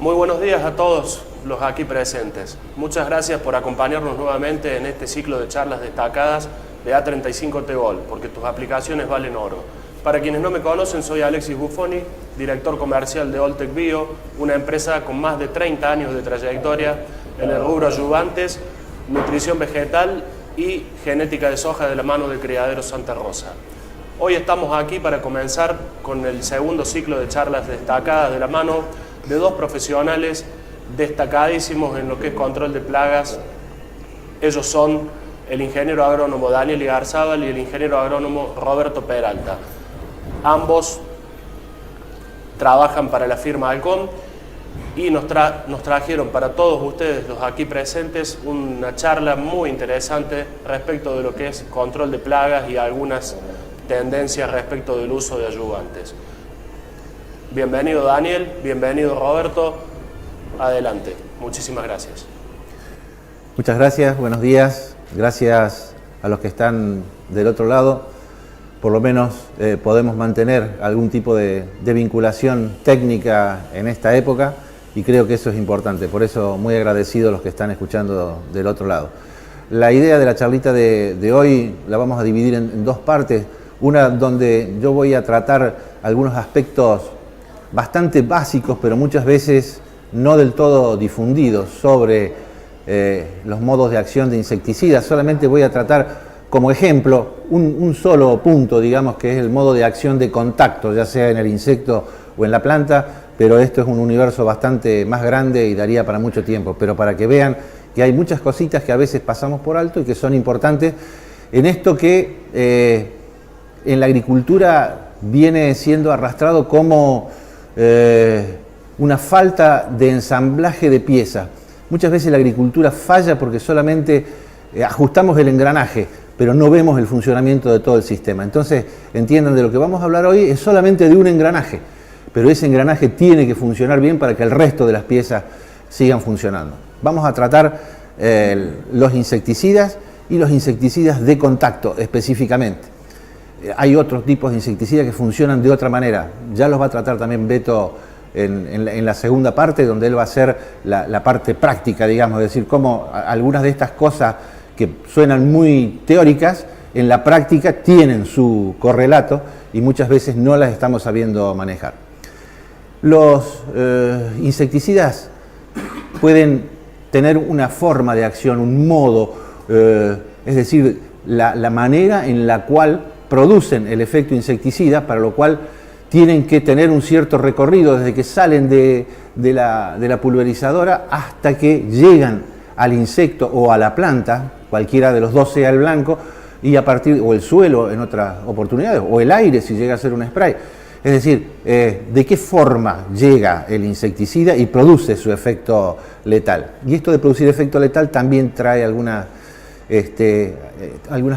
Muy buenos días a todos los aquí presentes. Muchas gracias por acompañarnos nuevamente en este ciclo de charlas destacadas de A35 Tegol, porque tus aplicaciones valen oro. Para quienes no me conocen, soy Alexis Buffoni, director comercial de Oltec Bio, una empresa con más de 30 años de trayectoria en el rubro ayudantes, nutrición vegetal y genética de soja de la mano del criadero Santa Rosa. Hoy estamos aquí para comenzar con el segundo ciclo de charlas destacadas de la mano de dos profesionales destacadísimos en lo que es control de plagas. Ellos son el ingeniero agrónomo Daniel Igarzábal y el ingeniero agrónomo Roberto Peralta. Ambos trabajan para la firma Halcón y nos trajeron para todos ustedes, los aquí presentes, una charla muy interesante respecto de lo que es control de plagas y algunas tendencias respecto del uso de ayudantes. Bienvenido Daniel, bienvenido Roberto, adelante, muchísimas gracias. Muchas gracias, buenos días, gracias a los que están del otro lado, por lo menos podemos mantener algún tipo de vinculación técnica en esta época y creo que eso es importante, por eso muy agradecido a los que están escuchando del otro lado. La idea de la charlita de hoy la vamos a dividir en dos partes, una donde yo voy a tratar algunos aspectos bastante básicos, pero muchas veces no del todo difundidos sobre los modos de acción de insecticidas. Solamente voy a tratar como ejemplo un solo punto, digamos, que es el modo de acción de contacto, ya sea en el insecto o en la planta, pero esto es un universo bastante más grande y daría para mucho tiempo, pero para que vean que hay muchas cositas que a veces pasamos por alto y que son importantes en esto que en la agricultura viene siendo arrastrado como una falta de ensamblaje de piezas. Muchas veces la agricultura falla porque solamente ajustamos el engranaje, pero no vemos el funcionamiento de todo el sistema. Entonces, entiendan, de lo que vamos a hablar hoy es solamente de un engranaje, pero ese engranaje tiene que funcionar bien para que el resto de las piezas sigan funcionando. Vamos a tratar los insecticidas y los insecticidas de contacto específicamente. Hay otros tipos de insecticidas que funcionan de otra manera. Ya los va a tratar también Beto en la segunda parte, donde él va a hacer la parte práctica, digamos, es decir, cómo algunas de estas cosas que suenan muy teóricas, en la práctica tienen su correlato y muchas veces no las estamos sabiendo manejar. Los insecticidas pueden tener una forma de acción, un modo, es decir, la manera en la cual producen el efecto insecticida, para lo cual tienen que tener un cierto recorrido desde que salen de la pulverizadora hasta que llegan al insecto o a la planta, cualquiera de los dos sea el blanco, y a partir, o el suelo en otras oportunidades, o el aire si llega a ser un spray. Es decir, de qué forma llega el insecticida y produce su efecto letal. Y esto de producir efecto letal también trae algunas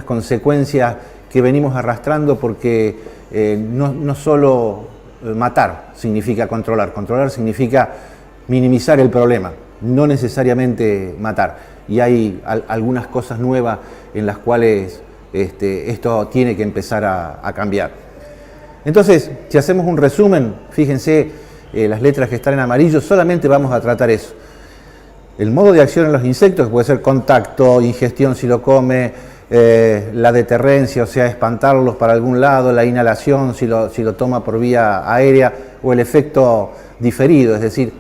consecuencias que venimos arrastrando, porque no solo matar significa controlar, controlar significa minimizar el problema, no necesariamente matar. Y hay algunas cosas nuevas en las cuales esto tiene que empezar a cambiar. Entonces, si hacemos un resumen, fíjense las letras que están en amarillo, solamente vamos a tratar eso. El modo de acción en los insectos, que puede ser contacto, ingestión si lo come, la deterrencia, o sea, espantarlos para algún lado, la inhalación si lo toma por vía aérea, o el efecto diferido, es decir,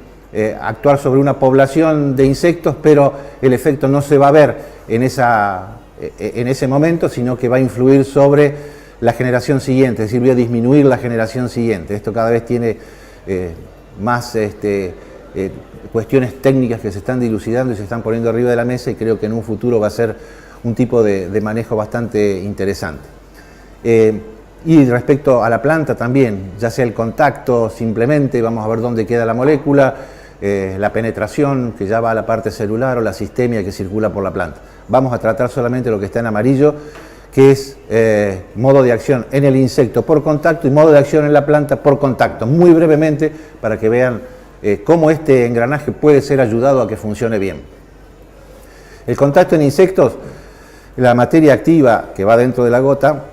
actuar sobre una población de insectos, pero el efecto no se va a ver en ese momento, sino que va a influir sobre la generación siguiente, es decir, voy a disminuir la generación siguiente. Esto cada vez tiene más cuestiones técnicas que se están dilucidando y se están poniendo arriba de la mesa, y creo que en un futuro va a ser un tipo de manejo bastante interesante. Y respecto a la planta también, ya sea el contacto simplemente, vamos a ver dónde queda la molécula, la penetración que ya va a la parte celular, o la sistemia que circula por la planta. Vamos a tratar solamente lo que está en amarillo, que es modo de acción en el insecto por contacto y modo de acción en la planta por contacto, muy brevemente, para que vean cómo este engranaje puede ser ayudado a que funcione bien. El contacto en insectos, la materia activa que va dentro de la gota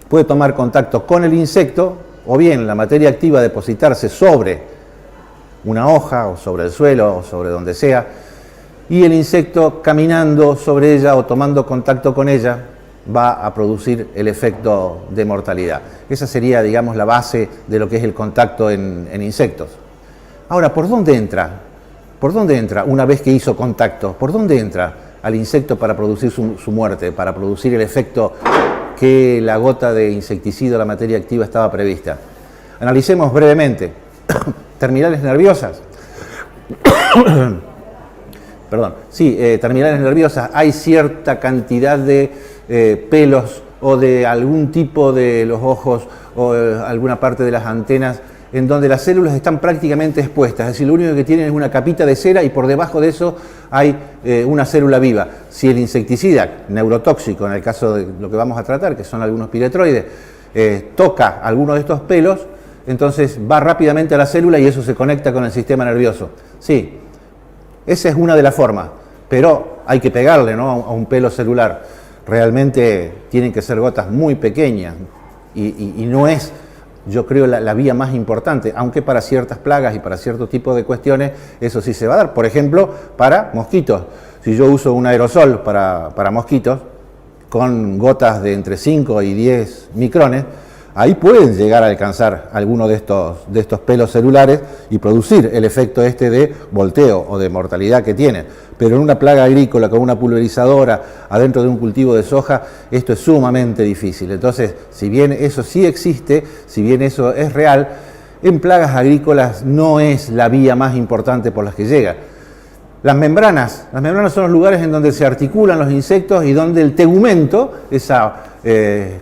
puede tomar contacto con el insecto, o bien la materia activa depositarse sobre una hoja o sobre el suelo o sobre donde sea, y el insecto caminando sobre ella o tomando contacto con ella va a producir el efecto de mortalidad. Esa sería, digamos, la base de lo que es el contacto en insectos. Ahora, ¿por dónde entra? ¿Por dónde entra una vez que hizo contacto? ¿Por dónde entra al insecto para producir su muerte, para producir el efecto que la gota de insecticida o la materia activa estaba prevista? Analicemos brevemente. Terminales nerviosas. Perdón. Sí, terminales nerviosas. Hay cierta cantidad de pelos o de algún tipo de los ojos o alguna parte de las antenas en donde las células están prácticamente expuestas, es decir, lo único que tienen es una capita de cera y por debajo de eso hay una célula viva. Si el insecticida, neurotóxico en el caso de lo que vamos a tratar, que son algunos piretroides, toca alguno de estos pelos, entonces va rápidamente a la célula y eso se conecta con el sistema nervioso. Sí, esa es una de las formas, pero hay que pegarle, ¿no?, a un pelo celular. Realmente tienen que ser gotas muy pequeñas y no es, yo creo, la vía más importante, aunque para ciertas plagas y para ciertos tipos de cuestiones eso sí se va a dar. Por ejemplo, para mosquitos. Si yo uso un aerosol para mosquitos con gotas de entre 5 y 10 micrones, ahí pueden llegar a alcanzar alguno de estos pelos celulares y producir el efecto este de volteo o de mortalidad que tienen. Pero en una plaga agrícola con una pulverizadora adentro de un cultivo de soja, esto es sumamente difícil. Entonces, si bien eso sí existe, si bien eso es real, en plagas agrícolas no es la vía más importante por las que llega. Las membranas son los lugares en donde se articulan los insectos y donde el tegumento, esa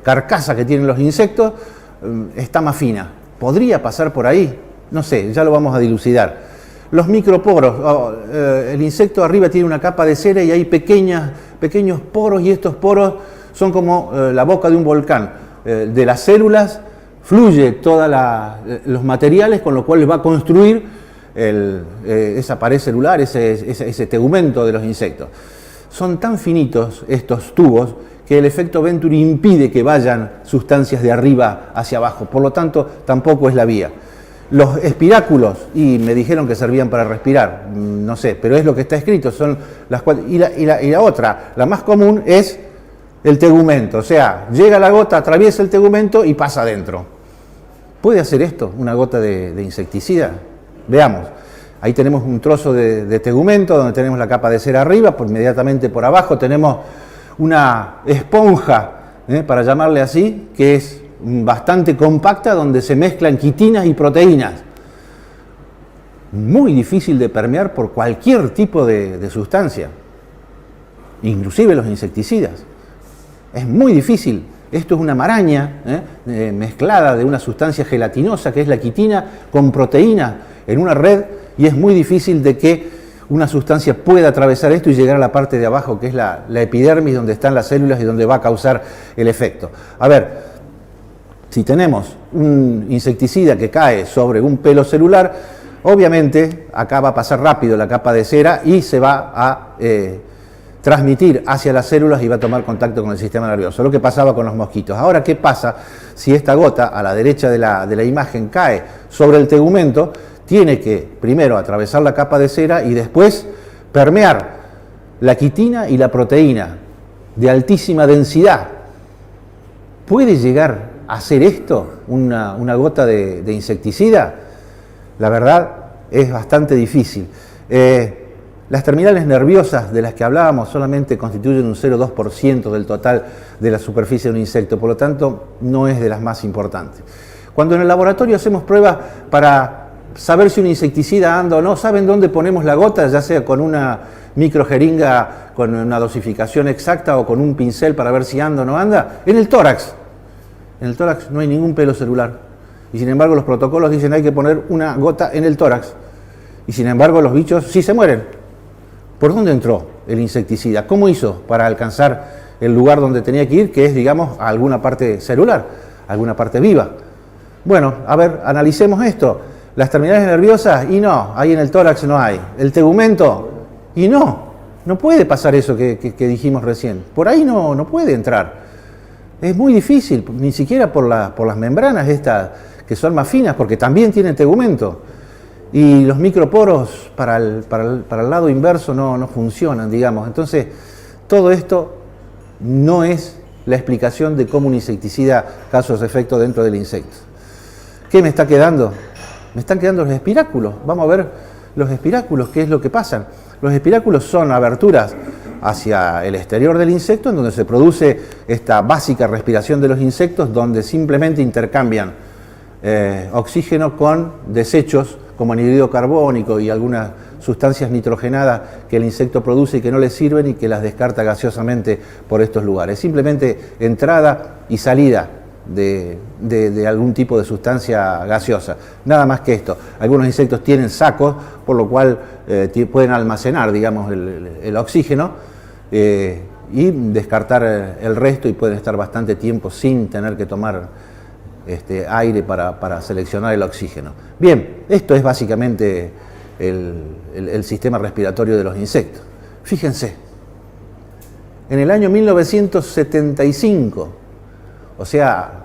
carcasa que tienen los insectos, está más fina. ¿Podría pasar por ahí? No sé, ya lo vamos a dilucidar. Los microporos, el insecto arriba tiene una capa de cera y hay pequeños poros, y estos poros son como la boca de un volcán. De las células fluye todos los materiales, con lo cual va a construir esa pared celular, ese tegumento de los insectos. Son tan finitos estos tubos que el efecto Venturi impide que vayan sustancias de arriba hacia abajo, por lo tanto tampoco es la vía. Los espiráculos, y me dijeron que servían para respirar, no sé, pero es lo que está escrito, son las cuatro. Y la otra, la más común, es el tegumento, o sea, llega la gota, atraviesa el tegumento y pasa adentro. ¿Puede hacer esto una gota de insecticida? Veamos, ahí tenemos un trozo de tegumento donde tenemos la capa de cera arriba, inmediatamente por abajo tenemos una esponja, para llamarle así, que es bastante compacta, donde se mezclan quitinas y proteínas. Muy difícil de permear por cualquier tipo de sustancia, inclusive los insecticidas. Es muy difícil. Esto es una maraña mezclada de una sustancia gelatinosa que es la quitina con proteína en una red, y es muy difícil de que una sustancia pueda atravesar esto y llegar a la parte de abajo, que es la epidermis, donde están las células y donde va a causar el efecto. A ver, si tenemos un insecticida que cae sobre un pelo celular, obviamente acá va a pasar rápido la capa de cera y se va a transmitir hacia las células y va a tomar contacto con el sistema nervioso, lo que pasaba con los mosquitos. Ahora, ¿qué pasa si esta gota a la derecha de la imagen cae sobre el tegumento? Tiene que primero atravesar la capa de cera y después permear la quitina y la proteína de altísima densidad. ¿Puede llegar a hacer esto una gota de insecticida? La verdad es bastante difícil. Las terminales nerviosas de las que hablábamos solamente constituyen un 0,2% del total de la superficie de un insecto, por lo tanto no es de las más importantes. Cuando en el laboratorio hacemos pruebas para saber si un insecticida anda o no, ¿saben dónde ponemos la gota? Ya sea con una microjeringa con una dosificación exacta o con un pincel para ver si anda o no anda. En el tórax. En el tórax no hay ningún pelo celular. Y sin embargo los protocolos dicen hay que poner una gota en el tórax. Y sin embargo los bichos sí se mueren. ¿Por dónde entró el insecticida? ¿Cómo hizo para alcanzar el lugar donde tenía que ir, que es, digamos, a alguna parte celular, alguna parte viva? Bueno, a ver, analicemos esto. Las terminales nerviosas, y no, ahí en el tórax no hay. El tegumento, y no puede pasar eso que dijimos recién. Por ahí no puede entrar. Es muy difícil, ni siquiera por las membranas estas que son más finas, porque también tienen tegumento. y los microporos para el lado inverso no funcionan, digamos. Entonces, todo esto no es la explicación de cómo un insecticida causa sus efectos dentro del insecto. ¿Qué me está quedando? Me están quedando los espiráculos. Vamos a ver los espiráculos, qué es lo que pasa. Los espiráculos son aberturas hacia el exterior del insecto, en donde se produce esta básica respiración de los insectos, donde simplemente intercambian oxígeno con desechos como anhídrido carbónico y algunas sustancias nitrogenadas que el insecto produce y que no le sirven y que las descarta gaseosamente por estos lugares. Simplemente entrada y salida de algún tipo de sustancia gaseosa. Nada más que esto. Algunos insectos tienen sacos, por lo cual pueden almacenar, digamos, el oxígeno y descartar el resto, y pueden estar bastante tiempo sin tener que tomar aire para seleccionar el oxígeno. Bien, esto es básicamente el sistema respiratorio de los insectos. Fíjense, en el año 1975, o sea,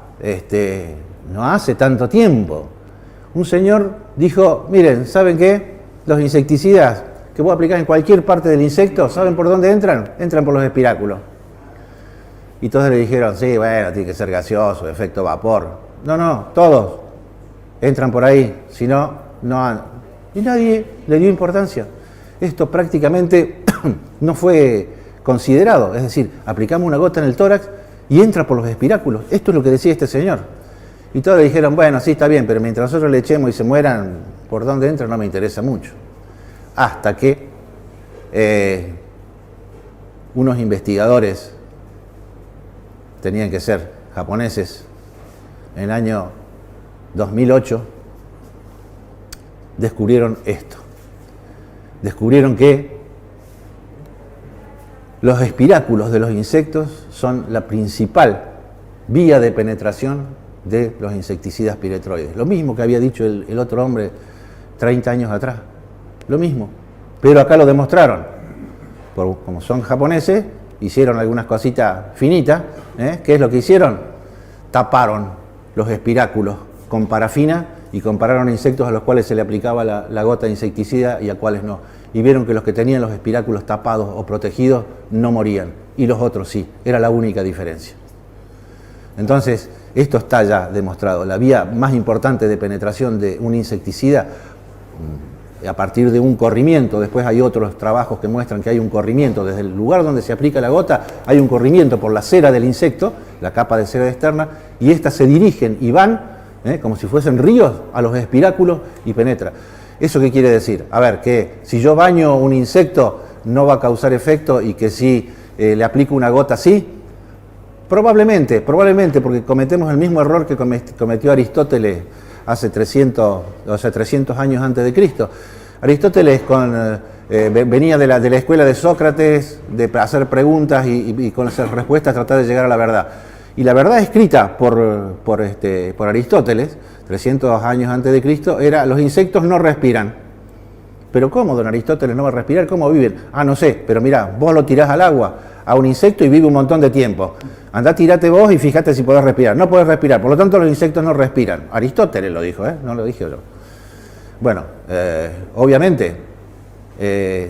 no hace tanto tiempo, un señor dijo, miren, ¿saben qué? Los insecticidas que puedo aplicar en cualquier parte del insecto, ¿saben por dónde entran? Entran por los espiráculos. Y todos le dijeron, sí, bueno, tiene que ser gaseoso, efecto vapor. No, todos entran por ahí, si no, no. Y nadie le dio importancia. Esto prácticamente no fue considerado, es decir, aplicamos una gota en el tórax y entra por los espiráculos. Esto es lo que decía este señor. Y todos le dijeron, bueno, sí, está bien, pero mientras nosotros le echemos y se mueran, por dónde entran no me interesa mucho. Hasta que unos investigadores, tenían que ser japoneses, en el año 2008, descubrieron esto. Descubrieron que los espiráculos de los insectos son la principal vía de penetración de los insecticidas piretroides. Lo mismo que había dicho el otro hombre 30 años atrás. Lo mismo. Pero acá lo demostraron. Como son japoneses, hicieron algunas cositas finitas. ¿Qué es lo que hicieron? Taparon los espiráculos con parafina y compararon insectos a los cuales se le aplicaba la gota de insecticida y a cuales no. Y vieron que los que tenían los espiráculos tapados o protegidos no morían, y los otros sí. Era la única diferencia. Entonces, esto está ya demostrado. La vía más importante de penetración de un insecticida, a partir de un corrimiento, después hay otros trabajos que muestran que hay un corrimiento, desde el lugar donde se aplica la gota, hay un corrimiento por la cera del insecto, la capa de cera externa, y estas se dirigen y van, como si fuesen ríos, a los espiráculos y penetra. ¿Eso qué quiere decir? A ver, que si yo baño un insecto no va a causar efecto, y que si le aplico una gota sí. Probablemente, porque cometemos el mismo error que cometió Aristóteles hace 300 años antes de Cristo. Aristóteles venía de la escuela de Sócrates, de hacer preguntas y con esas respuestas tratar de llegar a la verdad. Y la verdad escrita por Aristóteles, 300 años antes de Cristo, era: los insectos no respiran. ¿Pero cómo, don Aristóteles, no va a respirar? ¿Cómo viven? No sé, pero mirá, vos lo tirás al agua a un insecto y vive un montón de tiempo. Andá, tirate vos y fíjate si podés respirar. No podés respirar, por lo tanto los insectos no respiran. Aristóteles lo dijo, no lo dije yo. Bueno, obviamente,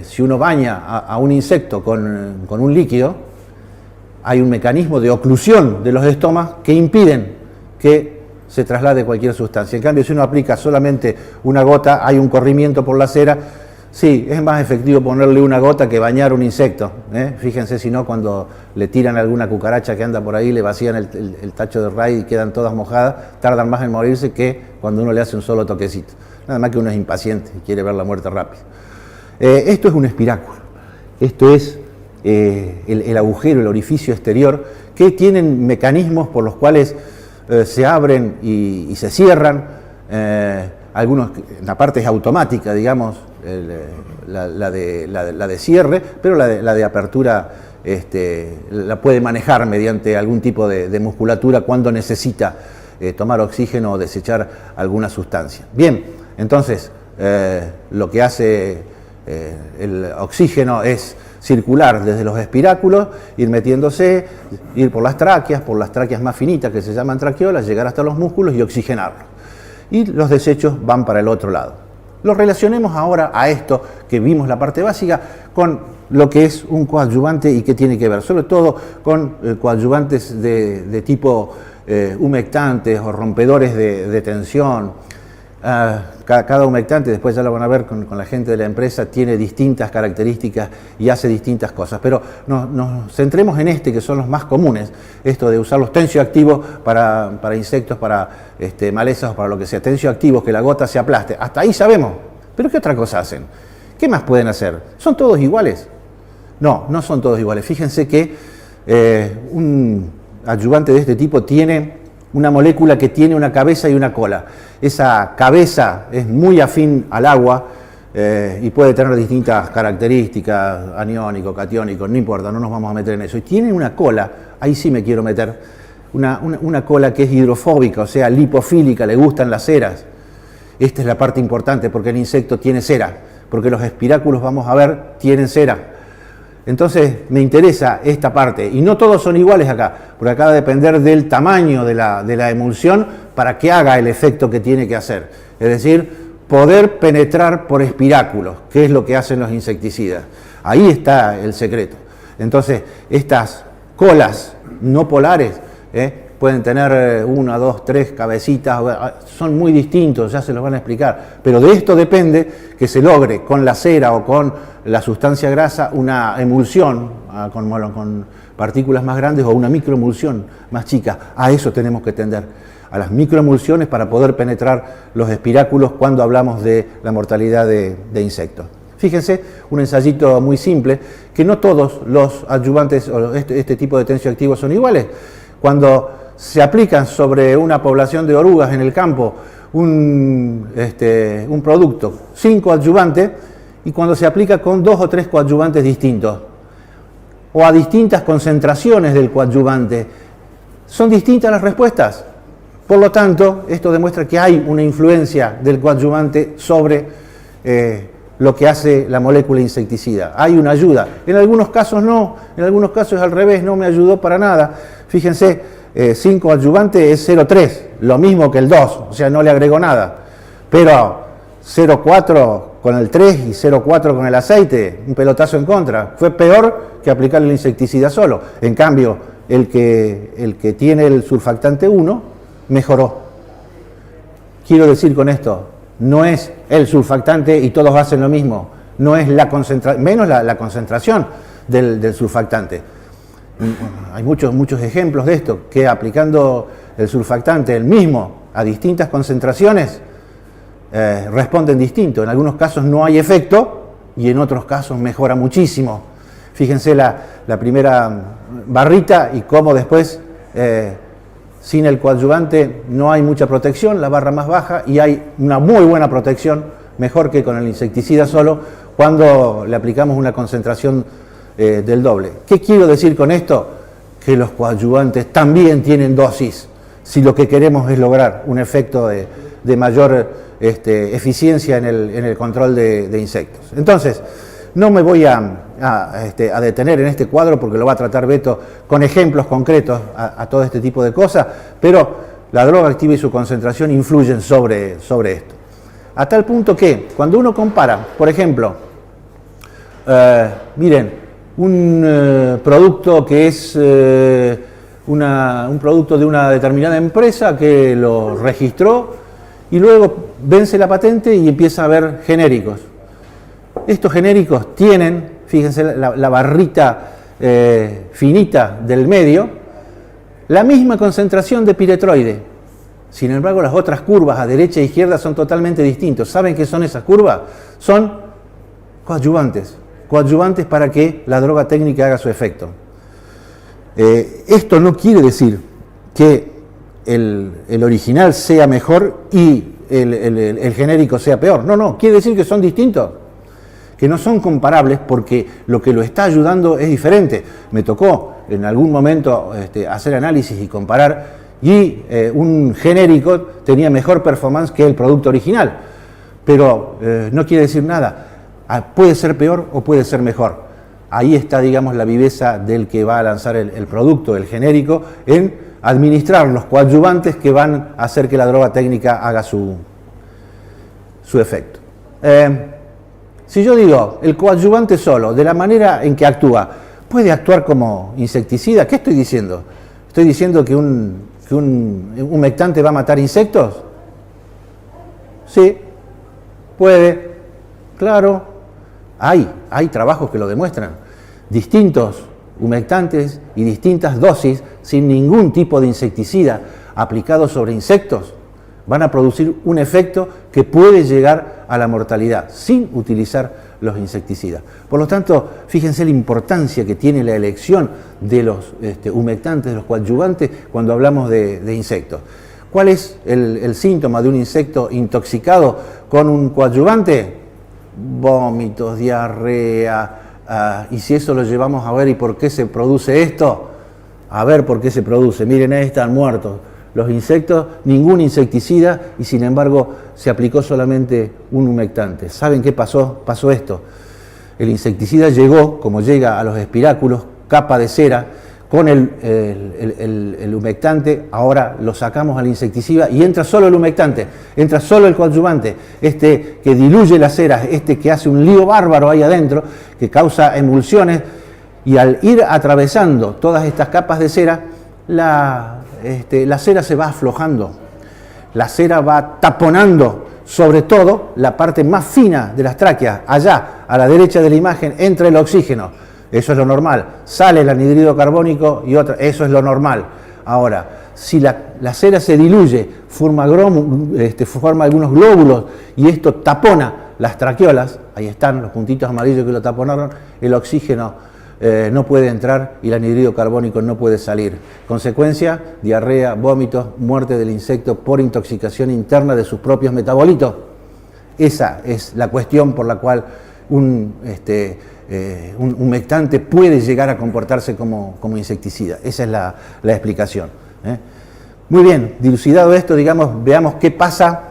si uno baña a un insecto con un líquido, hay un mecanismo de oclusión de los estomas que impiden que se traslade cualquier sustancia. En cambio, si uno aplica solamente una gota, hay un corrimiento por la cera. Sí, es más efectivo ponerle una gota que bañar un insecto. Fíjense, si no, cuando le tiran alguna cucaracha que anda por ahí, le vacían el tacho de raíz y quedan todas mojadas, tardan más en morirse que cuando uno le hace un solo toquecito. Nada más que uno es impaciente y quiere ver la muerte rápido. Esto es un espiráculo. Esto es el agujero, el orificio exterior, que tienen mecanismos por los cuales se abren y se cierran. Algunos, la parte es automática, digamos, la de cierre, pero la de apertura la puede manejar mediante algún tipo de musculatura cuando necesita tomar oxígeno o desechar alguna sustancia. Bien, entonces lo que hace el oxígeno es circular desde los espiráculos, ir metiéndose, ir por las tráqueas más finitas que se llaman traqueolas, llegar hasta los músculos y oxigenarlos. Y los desechos van para el otro lado. Lo relacionemos ahora a esto, que vimos la parte básica, con lo que es un coadyuvante y qué tiene que ver, sobre todo con coadyuvantes de tipo humectantes o rompedores de tensión. Cada humectante, después ya lo van a ver con la gente de la empresa, tiene distintas características y hace distintas cosas, pero nos centremos en que son los más comunes, esto de usar los tensioactivos para insectos, para malezas o para lo que sea, tensioactivos, que la gota se aplaste, hasta ahí sabemos, pero ¿qué otra cosa hacen? ¿Qué más pueden hacer? ¿Son todos iguales? No, no son todos iguales. Fíjense que un adyuvante de este tipo tiene una molécula que tiene una cabeza y una cola. Esa cabeza es muy afín al agua y puede tener distintas características, aniónico, catiónico, no importa, no nos vamos a meter en eso. Y tiene una cola, ahí sí me quiero meter, una cola que es hidrofóbica, o sea, lipofílica, le gustan las ceras. Esta es la parte importante porque el insecto tiene cera, porque los espiráculos, vamos a ver, tienen cera. Entonces me interesa esta parte, y no todos son iguales acá, porque acá va a depender del tamaño de la emulsión para que haga el efecto que tiene que hacer. Es decir, poder penetrar por espiráculos, que es lo que hacen los insecticidas. Ahí está el secreto. Entonces, estas colas no polares pueden tener 1, 2, 3 cabecitas, son muy distintos, ya se los van a explicar, pero de esto depende que se logre con la cera o con la sustancia grasa una emulsión con partículas más grandes o una microemulsión más chica. A eso tenemos que tender, a las microemulsiones para poder penetrar los espiráculos cuando hablamos de la mortalidad de insectos. Fíjense, un ensayito muy simple, que no todos los adyuvantes o este tipo de tensioactivos son iguales. Cuando se aplican sobre una población de orugas en el campo un producto sin coadyuvante, y cuando se aplica con 2 o 3 coadyuvantes distintos o a distintas concentraciones del coadyuvante, son distintas las respuestas. Por lo tanto, esto demuestra que hay una influencia del coadyuvante sobre lo que hace la molécula insecticida. Hay una ayuda. En algunos casos no, en algunos casos al revés, no me ayudó para nada. Fíjense, 5 adyuvante es 0,3, lo mismo que el 2, o sea, no le agregó nada. Pero 0,4 con el 3 y 0,4 con el aceite, un pelotazo en contra. Fue peor que aplicar el insecticida solo. En cambio, el que tiene el surfactante 1 mejoró. Quiero decir con esto, no es el surfactante y todos hacen lo mismo, no es la concentración, menos la concentración del surfactante. Hay muchos ejemplos de esto, que aplicando el surfactante el mismo a distintas concentraciones responden distinto. En algunos casos no hay efecto y en otros casos mejora muchísimo. Fíjense la primera barrita y cómo después sin el coadyuvante no hay mucha protección, la barra más baja, y hay una muy buena protección, mejor que con el insecticida solo, cuando le aplicamos una concentración del doble. ¿Qué quiero decir con esto? Que los coadyuvantes también tienen dosis, si lo que queremos es lograr un efecto de mayor eficiencia en el control de insectos. Entonces, no me voy a detener en este cuadro porque lo va a tratar Beto con ejemplos concretos a todo este tipo de cosas, pero la droga activa y su concentración influyen sobre esto. A tal punto que cuando uno compara, por ejemplo, miren, un producto que es un producto de una determinada empresa que lo registró y luego vence la patente y empieza a haber genéricos. Estos genéricos tienen, fíjense la barrita finita del medio, la misma concentración de piretroide. Sin embargo, las otras curvas a derecha e izquierda son totalmente distintos. ¿Saben qué son esas curvas? Son coadyuvantes. Coadyuvantes para que la droga técnica haga su efecto. Esto no quiere decir que el original sea mejor y el genérico sea peor. No, quiere decir que son distintos, que no son comparables porque lo que lo está ayudando es diferente. Me tocó en algún momento hacer análisis y comparar, y un genérico tenía mejor performance que el producto original, pero no quiere decir nada. Puede ser peor o puede ser mejor. Ahí está, digamos, la viveza del que va a lanzar el producto, el genérico, en administrar los coadyuvantes que van a hacer que la droga técnica haga su efecto. Si yo digo el coadyuvante solo, de la manera en que actúa, ¿puede actuar como insecticida? ¿Qué estoy diciendo? ¿Estoy diciendo que un humectante va a matar insectos? Sí, puede, claro. Hay trabajos que lo demuestran. Distintos humectantes y distintas dosis sin ningún tipo de insecticida aplicados sobre insectos van a producir un efecto que puede llegar a la mortalidad sin utilizar los insecticidas. Por lo tanto, fíjense la importancia que tiene la elección de los humectantes, de los coadyuvantes, cuando hablamos de insectos. ¿Cuál es el síntoma de un insecto intoxicado con un coadyuvante? Vómitos, diarrea, y si eso lo llevamos a ver, ¿y por qué se produce esto? A ver por qué se produce. Miren, ahí están muertos los insectos, ningún insecticida, y sin embargo se aplicó solamente un humectante. ¿Saben qué pasó? Pasó esto. El insecticida llegó, como llega a los espiráculos, capa de cera, con el humectante. Ahora lo sacamos al insecticida y entra solo el humectante, entra solo el coadyuvante, este que diluye las ceras, este que hace un lío bárbaro ahí adentro, que causa emulsiones, y al ir atravesando todas estas capas de cera, la cera se va aflojando, la cera va taponando sobre todo la parte más fina de las tráqueas. Allá, a la derecha de la imagen, entra el oxígeno, eso es lo normal, sale el anhídrido carbónico y otra, eso es lo normal. Ahora, si la cera se diluye, forma algunos glóbulos y esto tapona las traqueolas, ahí están los puntitos amarillos que lo taponaron, el oxígeno no puede entrar y el anhídrido carbónico no puede salir. Consecuencia, diarrea, vómitos, muerte del insecto por intoxicación interna de sus propios metabolitos. Esa es la cuestión por la cual un humectante puede llegar a comportarse como insecticida. Esa es la explicación. Muy bien, dilucidado esto, veamos qué pasa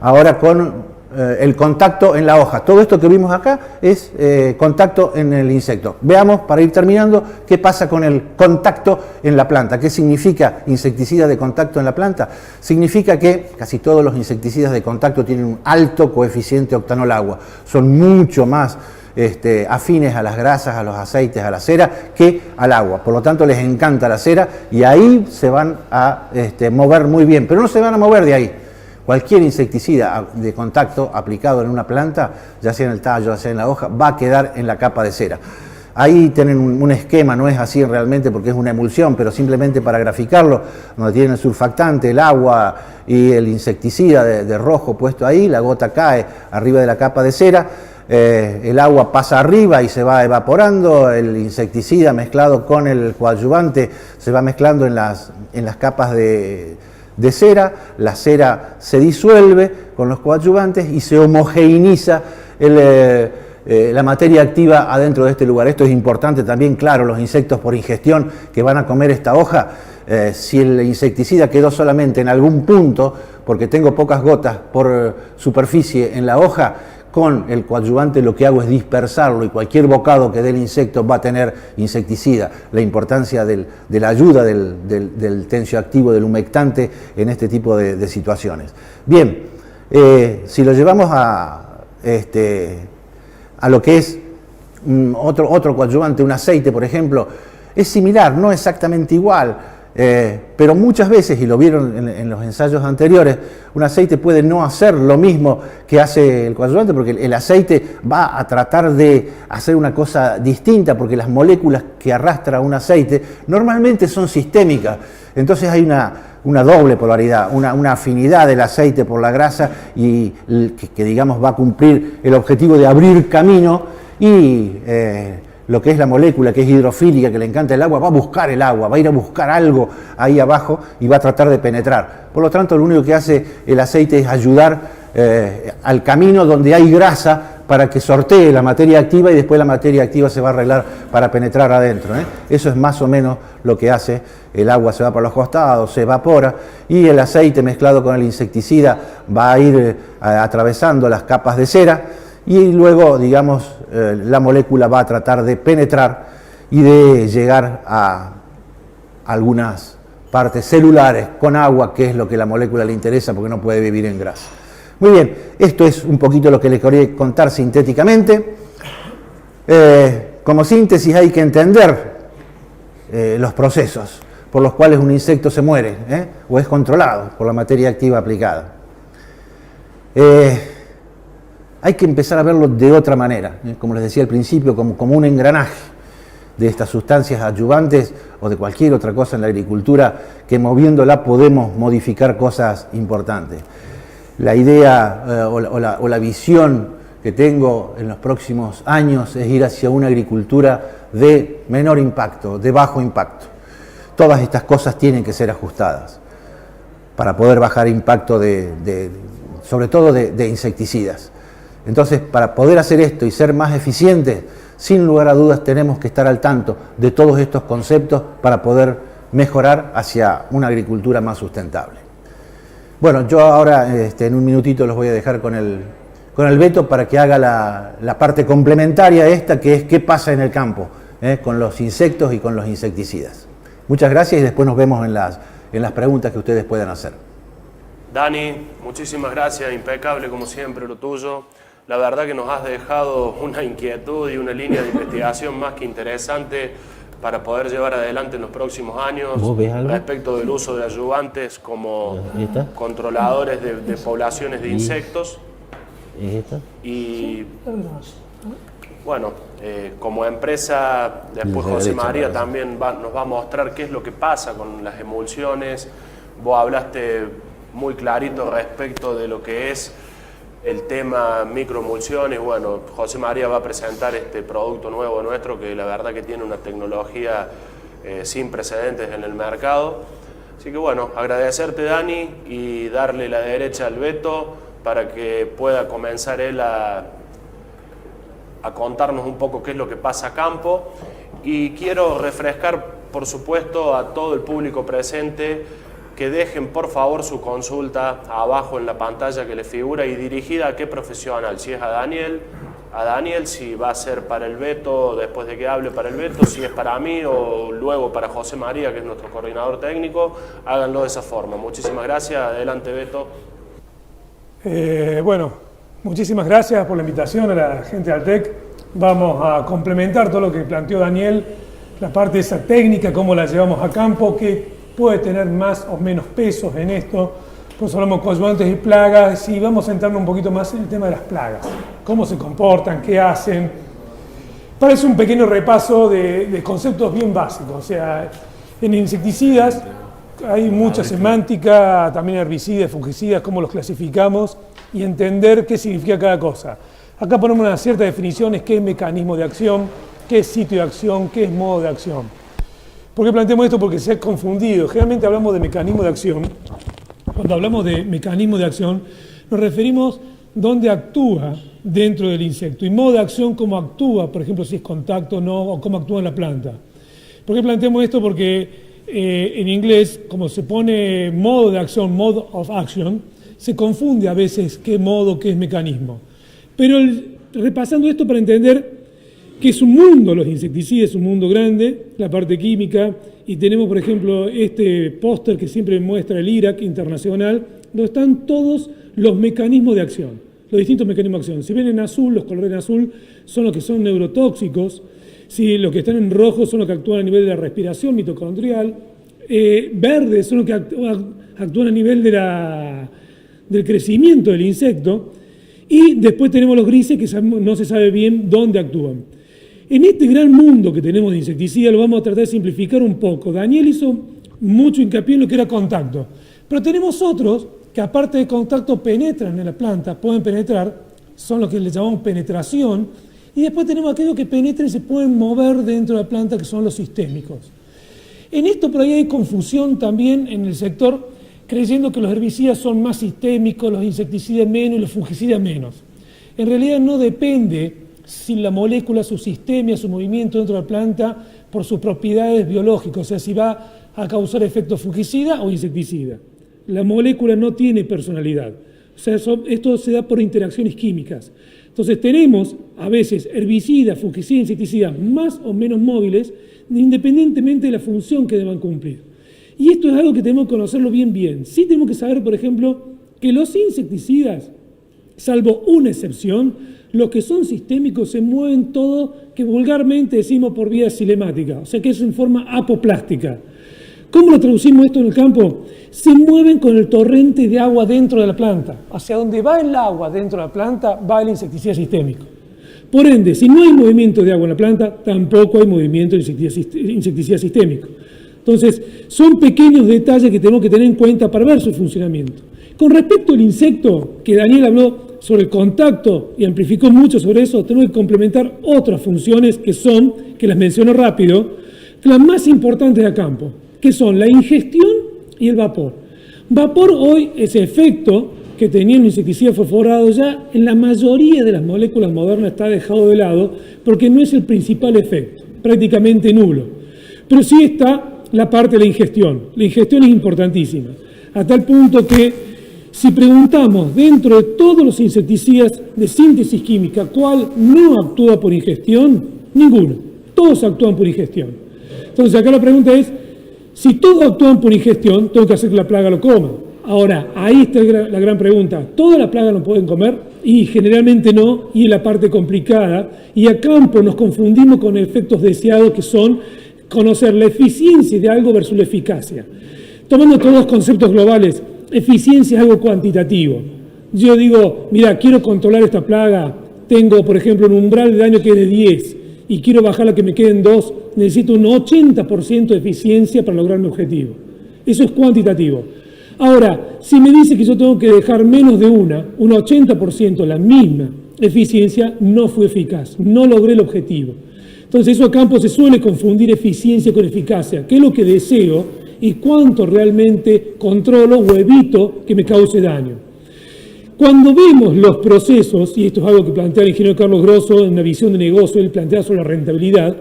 ahora con el contacto en la hoja. Todo esto que vimos acá es contacto en el insecto. Veamos, para ir terminando, qué pasa con el contacto en la planta. ¿Qué significa insecticida de contacto en la planta? Significa que casi todos los insecticidas de contacto tienen un alto coeficiente octanol-agua. Son mucho más afines a las grasas, a los aceites, a la cera, que al agua. Por lo tanto, les encanta la cera y ahí se van a mover muy bien. Pero no se van a mover de ahí. Cualquier insecticida de contacto aplicado en una planta, ya sea en el tallo, ya sea en la hoja, va a quedar en la capa de cera. Ahí tienen un esquema, no es así realmente porque es una emulsión, pero simplemente para graficarlo, donde tienen el surfactante, el agua y el insecticida de rojo puesto ahí, la gota cae arriba de la capa de cera, el agua pasa arriba y se va evaporando, el insecticida mezclado con el coadyuvante se va mezclando en las capas de cera, la cera se disuelve con los coadyuvantes y se homogeneiza la materia activa adentro de este lugar. Esto es importante también, claro, los insectos por ingestión que van a comer esta hoja, si el insecticida quedó solamente en algún punto, porque tengo pocas gotas por superficie en la hoja, con el coadyuvante lo que hago es dispersarlo y cualquier bocado que dé el insecto va a tener insecticida. La importancia de la ayuda del tensioactivo, del humectante en este tipo de situaciones. Bien, si lo llevamos a lo que es otro coadyuvante, un aceite, por ejemplo, es similar, no exactamente igual, pero muchas veces, y lo vieron en los ensayos anteriores, un aceite puede no hacer lo mismo que hace el coadyuvante, porque el aceite va a tratar de hacer una cosa distinta, porque las moléculas que arrastra un aceite normalmente son sistémicas, entonces hay una doble polaridad, una afinidad del aceite por la grasa y que digamos va a cumplir el objetivo de abrir camino, y lo que es la molécula, que es hidrofílica, que le encanta el agua, va a buscar el agua, va a ir a buscar algo ahí abajo y va a tratar de penetrar. Por lo tanto, lo único que hace el aceite es ayudar al camino donde hay grasa para que sortee la materia activa y después la materia activa se va a arreglar para penetrar adentro. Eso es más o menos lo que hace. El agua se va por los costados, se evapora y el aceite mezclado con el insecticida va a ir atravesando las capas de cera y luego, digamos, la molécula va a tratar de penetrar y de llegar a algunas partes celulares con agua, que es lo que a la molécula le interesa porque no puede vivir en grasa. Muy bien, esto es un poquito lo que les quería contar sintéticamente. Como síntesis hay que entender los procesos por los cuales un insecto se muere o es controlado por la materia activa aplicada. Hay que empezar a verlo de otra manera, como les decía al principio, como un engranaje de estas sustancias adyuvantes o de cualquier otra cosa en la agricultura que moviéndola podemos modificar cosas importantes. La idea o la visión que tengo en los próximos años es ir hacia una agricultura de menor impacto, de bajo impacto. Todas estas cosas tienen que ser ajustadas para poder bajar impacto sobre todo de insecticidas. Entonces, para poder hacer esto y ser más eficientes, sin lugar a dudas tenemos que estar al tanto de todos estos conceptos para poder mejorar hacia una agricultura más sustentable. Bueno, yo ahora en un minutito los voy a dejar con el Beto para que haga la parte complementaria a esta, que es qué pasa en el campo con los insectos y con los insecticidas. Muchas gracias y después nos vemos en las preguntas que ustedes puedan hacer. Dani, muchísimas gracias, impecable como siempre lo tuyo. La verdad que nos has dejado una inquietud y una línea de investigación más que interesante para poder llevar adelante en los próximos años respecto del uso de ayudantes como controladores de poblaciones de insectos. Y bueno, como empresa, después José María también nos va a mostrar qué es lo que pasa con las emulsiones. Vos hablaste muy clarito respecto de lo que es el tema microemulsiones. Bueno, José María va a presentar este producto nuevo nuestro que la verdad que tiene una tecnología sin precedentes en el mercado. Así que bueno, agradecerte Dani y darle la derecha al Beto para que pueda comenzar él a contarnos un poco qué es lo que pasa a campo. Y quiero refrescar, por supuesto, a todo el público presente que dejen por favor su consulta abajo en la pantalla que les figura y dirigida a qué profesional, si es a Daniel, si va a ser para el Beto, después de que hable para el Beto, si es para mí o luego para José María, que es nuestro coordinador técnico, háganlo de esa forma. Muchísimas gracias, adelante Beto. Bueno, muchísimas gracias por la invitación a la gente de Altec. Vamos a complementar todo lo que planteó Daniel, la parte de esa técnica, cómo la llevamos a campo, que puede tener más o menos pesos en esto. Pues hablamos de coadyuvantes y plagas y vamos a centrarnos un poquito más en el tema de las plagas. Cómo se comportan, qué hacen. Parece un pequeño repaso de conceptos bien básicos. O sea, en insecticidas hay mucha semántica, también herbicidas, fungicidas, cómo los clasificamos y entender qué significa cada cosa. Acá ponemos unas ciertas definiciones, qué es mecanismo de acción, qué es sitio de acción, qué es modo de acción. ¿Por qué planteamos esto? Porque se ha confundido. Generalmente hablamos de mecanismo de acción. Cuando hablamos de mecanismo de acción, nos referimos dónde actúa dentro del insecto. Y modo de acción, cómo actúa, por ejemplo, si es contacto o no, o cómo actúa en la planta. ¿Por qué planteamos esto? Porque en inglés, como se pone modo de acción, mode of action, se confunde a veces qué modo, qué es mecanismo. Pero repasando esto para entender que es un mundo, los insecticidas es un mundo grande, la parte química, y tenemos, por ejemplo, este póster que siempre muestra el IRAC internacional, donde están todos los mecanismos de acción, los distintos mecanismos de acción. Si ven en azul, los colores en azul son los que son neurotóxicos, si los que están en rojo son los que actúan a nivel de la respiración mitocondrial, verdes son los que actúan a nivel del crecimiento del insecto, y después tenemos los grises que no se sabe bien dónde actúan. En este gran mundo que tenemos de insecticidas lo vamos a tratar de simplificar un poco. Daniel hizo mucho hincapié en lo que era contacto, pero tenemos otros que aparte de contacto penetran en la planta, pueden penetrar, son los que le llamamos penetración, y después tenemos aquellos que penetran y se pueden mover dentro de la planta, que son los sistémicos. En esto por ahí hay confusión también en el sector, creyendo que los herbicidas son más sistémicos, los insecticidas menos y los fungicidas menos. En realidad no depende si la molécula, su sistema, su movimiento dentro de la planta por sus propiedades biológicas, o sea, si va a causar efecto fungicida o insecticida. La molécula no tiene personalidad, o sea, esto se da por interacciones químicas. Entonces tenemos a veces herbicidas, fungicidas, insecticidas más o menos móviles, independientemente de la función que deban cumplir. Y esto es algo que tenemos que conocerlo bien. Sí tenemos que saber, por ejemplo, que los insecticidas salvo una excepción, los que son sistémicos se mueven todo, que vulgarmente decimos por vía cinemática, o sea que es en forma apoplástica. ¿Cómo lo traducimos esto en el campo? Se mueven con el torrente de agua dentro de la planta. Hacia donde va el agua dentro de la planta, va el insecticida sistémico. Por ende, si no hay movimiento de agua en la planta, tampoco hay movimiento de insecticida sistémico. Entonces, son pequeños detalles que tenemos que tener en cuenta para ver su funcionamiento. Con respecto al insecto, que Daniel habló sobre el contacto y amplificó mucho sobre eso, tenemos que complementar otras funciones que las menciono rápido, las más importantes de campo, que son la ingestión y el vapor. Vapor hoy, ese efecto que tenía un insecticida fosforado ya en la mayoría de las moléculas modernas está dejado de lado porque no es el principal efecto, prácticamente nulo. Pero sí está la parte de la ingestión. La ingestión es importantísima, a tal punto que si preguntamos dentro de todos los insecticidas de síntesis química cuál no actúa por ingestión, ninguno. Todos actúan por ingestión. Entonces acá la pregunta es, si todos actúan por ingestión, tengo que hacer que la plaga lo coma. Ahora, ahí está la gran pregunta. ¿Todas las plagas lo pueden comer? Y generalmente no, y es la parte complicada. Y a campo nos confundimos con efectos deseados que son conocer la eficiencia de algo versus la eficacia. Tomando todos los conceptos globales, eficiencia es algo cuantitativo. Yo digo, mira, quiero controlar esta plaga, tengo, por ejemplo, un umbral de daño que es de 10 y quiero bajarla que me queden 2, necesito un 80% de eficiencia para lograr mi objetivo. Eso es cuantitativo. Ahora, si me dice que yo tengo que dejar menos de un 80%, la misma eficiencia, no fue eficaz, no logré el objetivo. Entonces, eso a campo se suele confundir eficiencia con eficacia. ¿Qué es lo que deseo y cuánto realmente controlo o evito que me cause daño? Cuando vemos los procesos, y esto es algo que plantea el ingeniero Carlos Grosso en una visión de negocio, él plantea sobre la rentabilidad,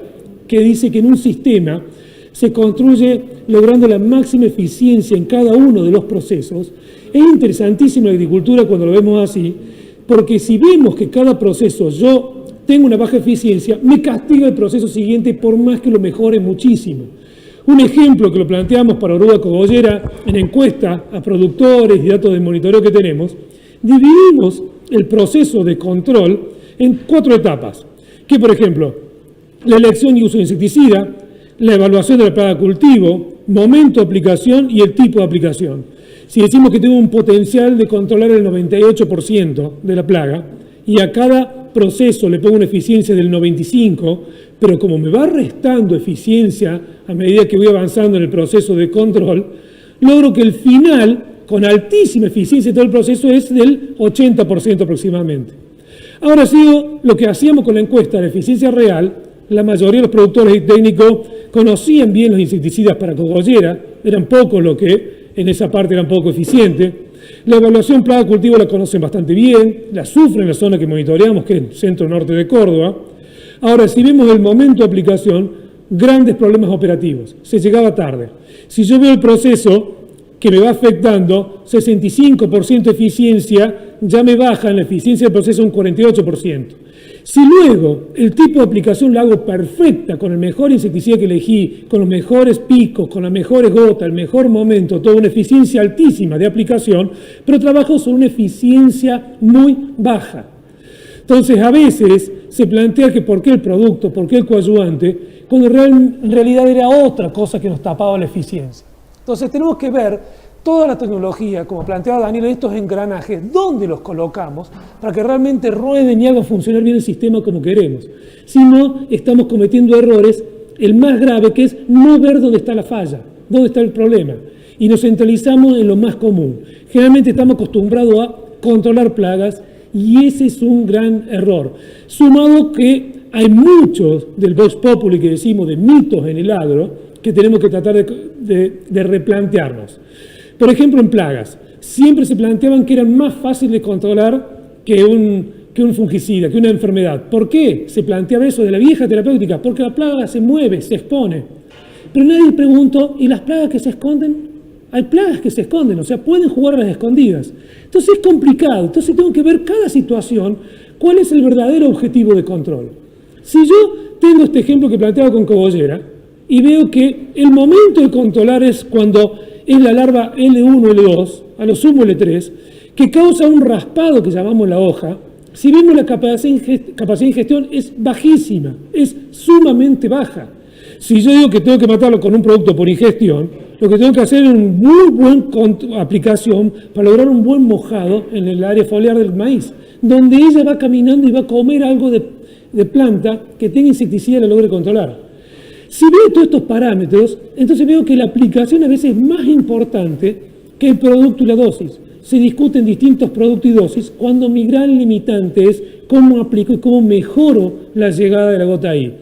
que dice que en un sistema se construye logrando la máxima eficiencia en cada uno de los procesos. Es interesantísimo la agricultura cuando lo vemos así, porque si vemos que cada proceso yo tengo una baja eficiencia, me castiga el proceso siguiente por más que lo mejore muchísimo. Un ejemplo que lo planteamos para oruga cogollera en encuesta a productores y datos de monitoreo que tenemos, dividimos el proceso de control en 4 etapas, que por ejemplo, la elección y uso de insecticida, la evaluación de la plaga cultivo, momento de aplicación y el tipo de aplicación. Si decimos que tengo un potencial de controlar el 98% de la plaga y a cada proceso le pongo una eficiencia del 95%, pero como me va restando eficiencia a medida que voy avanzando en el proceso de control, logro que el final, con altísima eficiencia de todo el proceso, es del 80% aproximadamente. Ahora sigo lo que hacíamos con la encuesta de eficiencia real. La mayoría de los productores y técnicos conocían bien los insecticidas para cogollera, eran pocos los que en esa parte eran poco eficientes. La evaluación plaga cultivo la conocen bastante bien, la sufren en la zona que monitoreamos, que es el centro-norte de Córdoba. Ahora, si vemos el momento de aplicación, grandes problemas operativos, se llegaba tarde. Si yo veo el proceso que me va afectando, 65% de eficiencia, ya me baja en la eficiencia del proceso un 48%. Si luego el tipo de aplicación la hago perfecta, con el mejor insecticida que elegí, con los mejores picos, con las mejores gotas, el mejor momento, toda una eficiencia altísima de aplicación, pero trabajo sobre una eficiencia muy baja. Entonces, a veces se plantea que por qué el producto, por qué el coadyuvante, cuando en realidad era otra cosa que nos tapaba la eficiencia. Entonces, tenemos que ver toda la tecnología, como planteaba Daniel, en estos engranajes, dónde los colocamos para que realmente rueden y hagan funcionar bien el sistema como queremos. Si no, estamos cometiendo errores, el más grave, que es no ver dónde está la falla, dónde está el problema. Y nos centralizamos en lo más común. Generalmente estamos acostumbrados a controlar plagas y ese es un gran error. Sumado que hay muchos del Vox Populi que decimos de mitos en el agro que tenemos que tratar de replantearnos. Por ejemplo, en plagas, siempre se planteaban que eran más fáciles de controlar que un fungicida, que una enfermedad. ¿Por qué se planteaba eso de la vieja terapéutica? Porque la plaga se mueve, se expone. Pero nadie preguntó, ¿y las plagas que se esconden? Hay plagas que se esconden, o sea, pueden jugar a las escondidas. Entonces es complicado, entonces tengo que ver cada situación, cuál es el verdadero objetivo de control. Si yo tengo este ejemplo que planteaba con cogollera, y veo que el momento de controlar es cuando es la larva L1, L2, a lo sumo L3, que causa un raspado que llamamos la hoja. Si vemos la capacidad de ingestión es bajísima, es sumamente baja. Si yo digo que tengo que matarlo con un producto por ingestión, lo que tengo que hacer es una muy buena aplicación para lograr un buen mojado en el área foliar del maíz, donde ella va caminando y va a comer algo de planta que tenga insecticida y la logre controlar. Si veo todos estos parámetros, entonces veo que la aplicación a veces es más importante que el producto y la dosis. Se discuten distintos productos y dosis cuando mi gran limitante es cómo aplico y cómo mejoro la llegada de la gota ahí.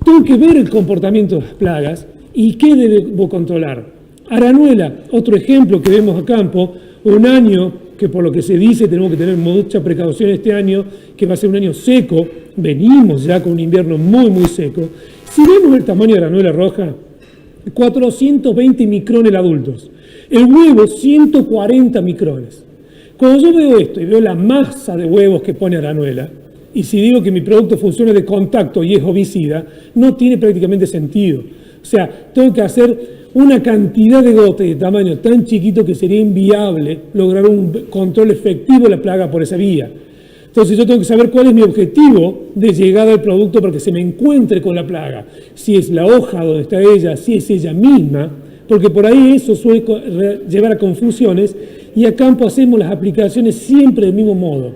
Tengo que ver el comportamiento de las plagas y qué debo controlar. Aranuela, otro ejemplo que vemos a campo, un año que por lo que se dice tenemos que tener mucha precaución este año, que va a ser un año seco, venimos ya con un invierno muy muy seco. Si vemos el tamaño de aranuela roja, 420 micrones adultos, el huevo 140 micrones. Cuando yo veo esto y veo la masa de huevos que pone aranuela, y si digo que mi producto funciona de contacto y es ovicida, no tiene prácticamente sentido. O sea, tengo que hacer una cantidad de gotas de tamaño tan chiquito que sería inviable lograr un control efectivo de la plaga por esa vía. Entonces yo tengo que saber cuál es mi objetivo de llegada al producto para que se me encuentre con la plaga. Si es la hoja donde está ella, si es ella misma, porque por ahí eso suele llevar a confusiones y a campo hacemos las aplicaciones siempre del mismo modo.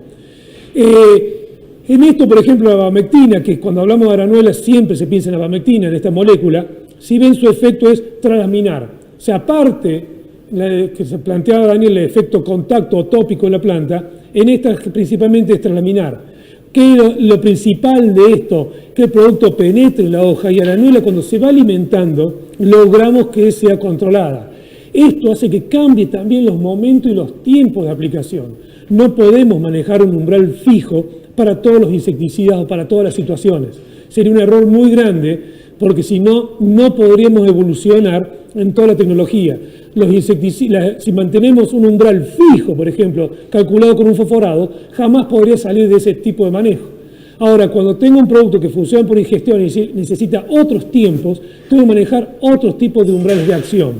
En esto, por ejemplo, la abamectina, que cuando hablamos de aranuela siempre se piensa en la abamectina, en esta molécula, si ven su efecto es translaminar. O sea, aparte que se planteaba Daniel, el efecto contacto o tópico en la planta, en esta principalmente es translaminar. ¿Qué es lo principal de esto? Que el producto penetre en la hoja y aranuela cuando se va alimentando, logramos que sea controlada. Esto hace que cambie también los momentos y los tiempos de aplicación. No podemos manejar un umbral fijo para todos los insecticidas o para todas las situaciones. Sería un error muy grande porque si no, no podríamos evolucionar en toda la tecnología. Los insecticidas, si mantenemos un umbral fijo, por ejemplo, calculado con un fosforado, jamás podría salir de ese tipo de manejo. Ahora, cuando tengo un producto que funciona por ingestión y necesita otros tiempos, tengo que manejar otros tipos de umbrales de acción.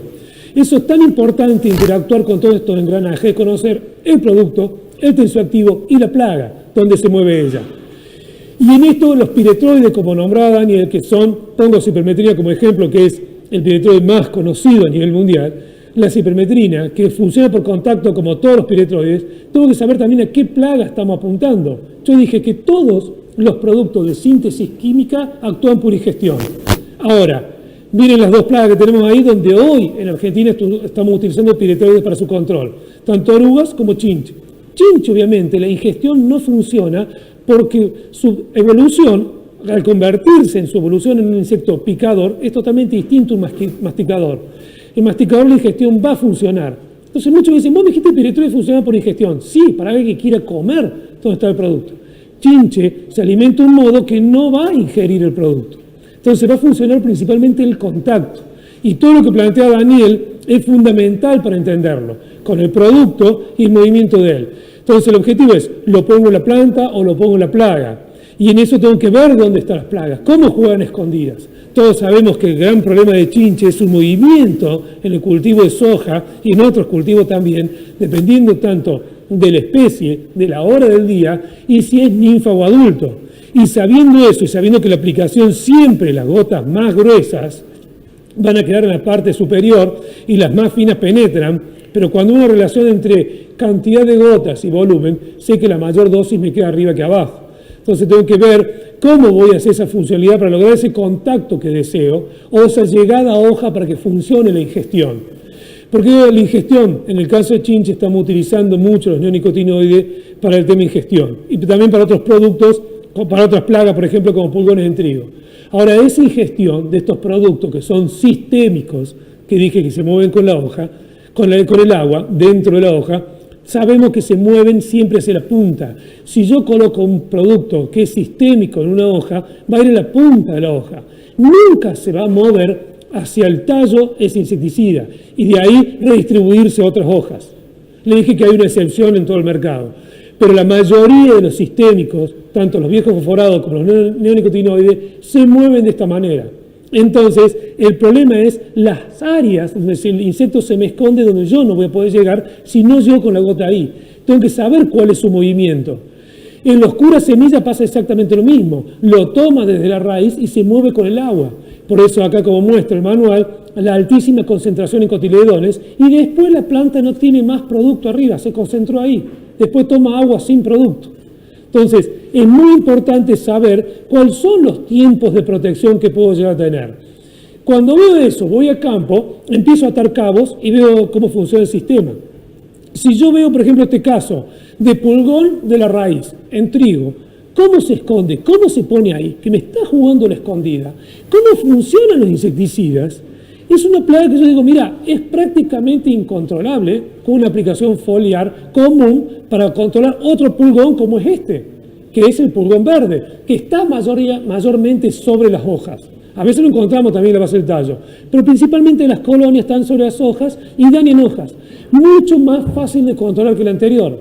Eso es tan importante interactuar con todos estos engranajes, conocer el producto, el tensioactivo y la plaga, donde se mueve ella. Y en esto los piretroides, como nombraba Daniel, que son, pongo cipermetría como ejemplo, que es el piretroide más conocido a nivel mundial, la cipermetrina, que funciona por contacto como todos los piretroides, tengo que saber también a qué plaga estamos apuntando. Yo dije que todos los productos de síntesis química actúan por ingestión. Ahora, miren las dos plagas que tenemos ahí, donde hoy en Argentina estamos utilizando piretroides para su control, tanto orugas como chinche. Chinche, obviamente, la ingestión no funciona porque su evolución, al convertirse en su evolución en un insecto picador, es totalmente distinto a un masticador. El masticador la ingestión va a funcionar. Entonces muchos dicen, vos me dijiste que el piretroide funciona por ingestión. Sí, para alguien que quiera comer donde está el producto. Chinche se alimenta de un modo que no va a ingerir el producto. Entonces va a funcionar principalmente el contacto. Y todo lo que plantea Daniel es fundamental para entenderlo, con el producto y el movimiento de él. Entonces el objetivo es, ¿lo pongo en la planta o lo pongo en la plaga? Y en eso tengo que ver dónde están las plagas, cómo juegan escondidas. Todos sabemos que el gran problema de chinche es su movimiento en el cultivo de soja y en otros cultivos también, dependiendo tanto de la especie, de la hora del día y si es ninfa o adulto. Y sabiendo eso y sabiendo que la aplicación siempre, las gotas más gruesas van a quedar en la parte superior y las más finas penetran, pero cuando una relación entre cantidad de gotas y volumen, sé que la mayor dosis me queda arriba que abajo. Entonces tengo que ver cómo voy a hacer esa funcionalidad para lograr ese contacto que deseo o esa llegada a hoja para que funcione la ingestión. Porque la ingestión, en el caso de chinche, estamos utilizando mucho los neonicotinoides para el tema ingestión y también para otros productos, para otras plagas, por ejemplo, como pulgones en trigo. Ahora, esa ingestión de estos productos que son sistémicos, que dije que se mueven con la hoja, con el agua, dentro de la hoja, sabemos que se mueven siempre hacia la punta. Si yo coloco un producto que es sistémico en una hoja, va a ir a la punta de la hoja. Nunca se va a mover hacia el tallo ese insecticida y de ahí redistribuirse a otras hojas. Le dije que hay una excepción en todo el mercado, pero la mayoría de los sistémicos, tanto los viejos fosforados como los neonicotinoides, se mueven de esta manera. Entonces, el problema es las áreas donde el insecto se me esconde, donde yo no voy a poder llegar si no llego con la gota ahí. tengo que saber cuál es su movimiento. En los curas semilla pasa exactamente lo mismo, lo toma desde la raíz y se mueve con el agua. Por eso acá, como muestra el manual, la altísima concentración en cotiledones, y después la planta no tiene más producto arriba, se concentró ahí, después toma agua sin producto. Entonces, es muy importante saber cuáles son los tiempos de protección que puedo llegar a tener. Cuando veo eso, voy a campo, empiezo a atar cabos y veo cómo funciona el sistema. Si yo veo, por ejemplo, este caso de pulgón de la raíz en trigo, ¿cómo se esconde? ¿Cómo se pone ahí? Que me está jugando la escondida. ¿Cómo funcionan los insecticidas? Es una plaga que yo digo, mira, es prácticamente incontrolable con una aplicación foliar común para controlar otro pulgón como es este, que es el pulgón verde, que está mayormente sobre las hojas. A veces lo encontramos también en la base del tallo, pero principalmente las colonias están sobre las hojas y dañan hojas. Mucho más fácil de controlar que el anterior.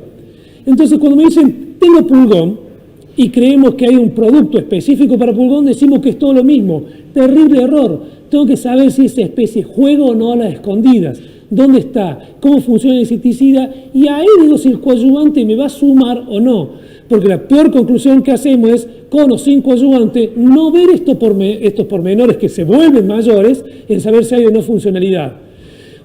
Entonces, cuando me dicen, tengo pulgón, y creemos que hay un producto específico para pulgón, decimos que es todo lo mismo. Terrible error. Tengo que saber si esa especie juega o no a las escondidas. ¿Dónde está? ¿Cómo funciona el insecticida? Y ahí digo si el coadyuvante me va a sumar o no. Porque la peor conclusión que hacemos es, con o sin coadyuvante, no ver estos pormenores que se vuelven mayores en saber si hay o no funcionalidad.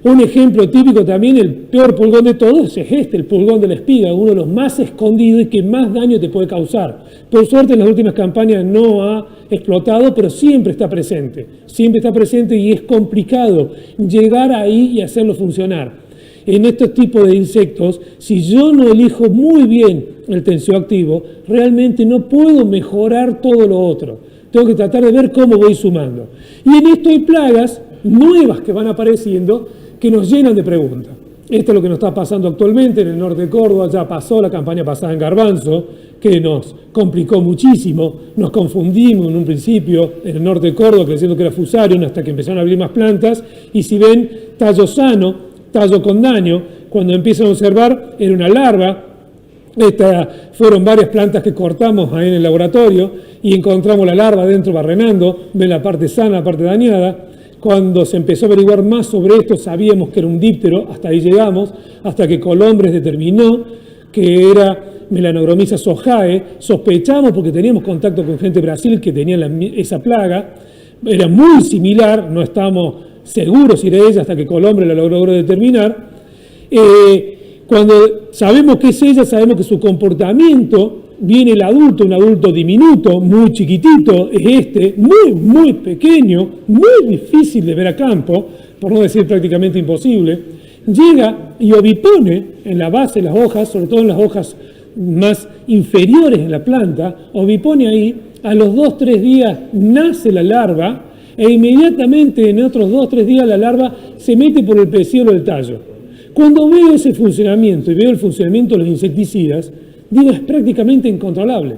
Un ejemplo típico también, el peor pulgón de todos, es este, el pulgón de la espiga, uno de los más escondidos y que más daño te puede causar. Por suerte en las últimas campañas no ha explotado, pero siempre está presente y es complicado llegar ahí y hacerlo funcionar. En estos tipos de insectos, si yo no elijo muy bien el tensioactivo, realmente no puedo mejorar todo lo otro. Tengo que tratar de ver cómo voy sumando. Y en esto hay plagas nuevas que van apareciendo que nos llenan de preguntas. Esto es lo que nos está pasando actualmente en el norte de Córdoba, ya pasó la campaña pasada en garbanzo, que nos complicó muchísimo, nos confundimos en un principio en el norte de Córdoba creyendo que era fusarium hasta que empezaron a abrir más plantas, y si ven tallo sano, tallo con daño, cuando empiezan a observar era una larva. Estas fueron varias plantas que cortamos ahí en el laboratorio y encontramos la larva dentro barrenando, ven la parte sana, la parte dañada. Cuando se empezó a averiguar más sobre esto, sabíamos que era un díptero, hasta ahí llegamos, hasta que Colombres determinó que era Melanogromyza sojae. Sospechamos porque teníamos contacto con gente de Brasil que tenía esa plaga, era muy similar, no estábamos seguros si era ella hasta que Colombres la logró determinar. Cuando sabemos que es ella, sabemos que su comportamiento, viene el adulto, un adulto diminuto, muy chiquitito, es muy pequeño, muy difícil de ver a campo, por no decir prácticamente imposible, llega y ovipone en la base de las hojas, sobre todo en las hojas más inferiores en la planta, ovipone ahí, a los 2-3 días nace la larva e inmediatamente en otros 2-3 días la larva se mete por el pecíolo del tallo. Cuando veo ese funcionamiento y veo el funcionamiento de los insecticidas, digo, es prácticamente incontrolable.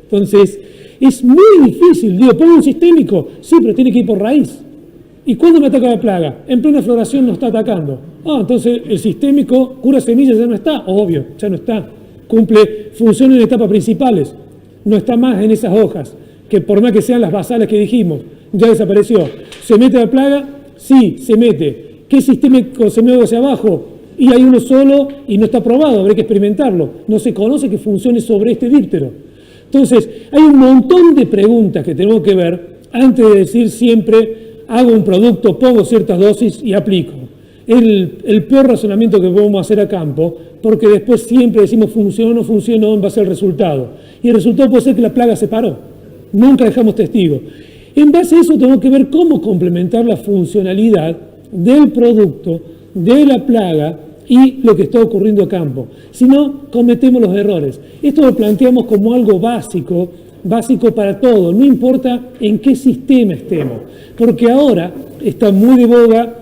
Entonces, es muy difícil. Digo, pongo un sistémico, sí, pero tiene que ir por raíz. ¿Y cuándo me ataca la plaga? En plena floración no está atacando. Entonces el sistémico cura semillas ya no está, obvio, ya no está. Cumple funciones en etapas principales. No está más en esas hojas, que por más que sean las basales que dijimos, ya desapareció. ¿Se mete la plaga? Sí, se mete. ¿Qué sistémico se mueve hacia abajo? Y hay uno solo y no está probado, habrá que experimentarlo. No se conoce que funcione sobre este díptero. Entonces, hay un montón de preguntas que tenemos que ver antes de decir siempre, hago un producto, pongo ciertas dosis y aplico. El peor razonamiento que podemos hacer a campo, porque después siempre decimos funcionó o no funcionó en base al resultado. Y el resultado puede ser que la plaga se paró. Nunca dejamos testigo. En base a eso tenemos que ver cómo complementar la funcionalidad del producto, de la plaga y lo que está ocurriendo a campo. Si no, cometemos los errores. Esto lo planteamos como algo básico para todo, no importa en qué sistema estemos, porque ahora está muy de boga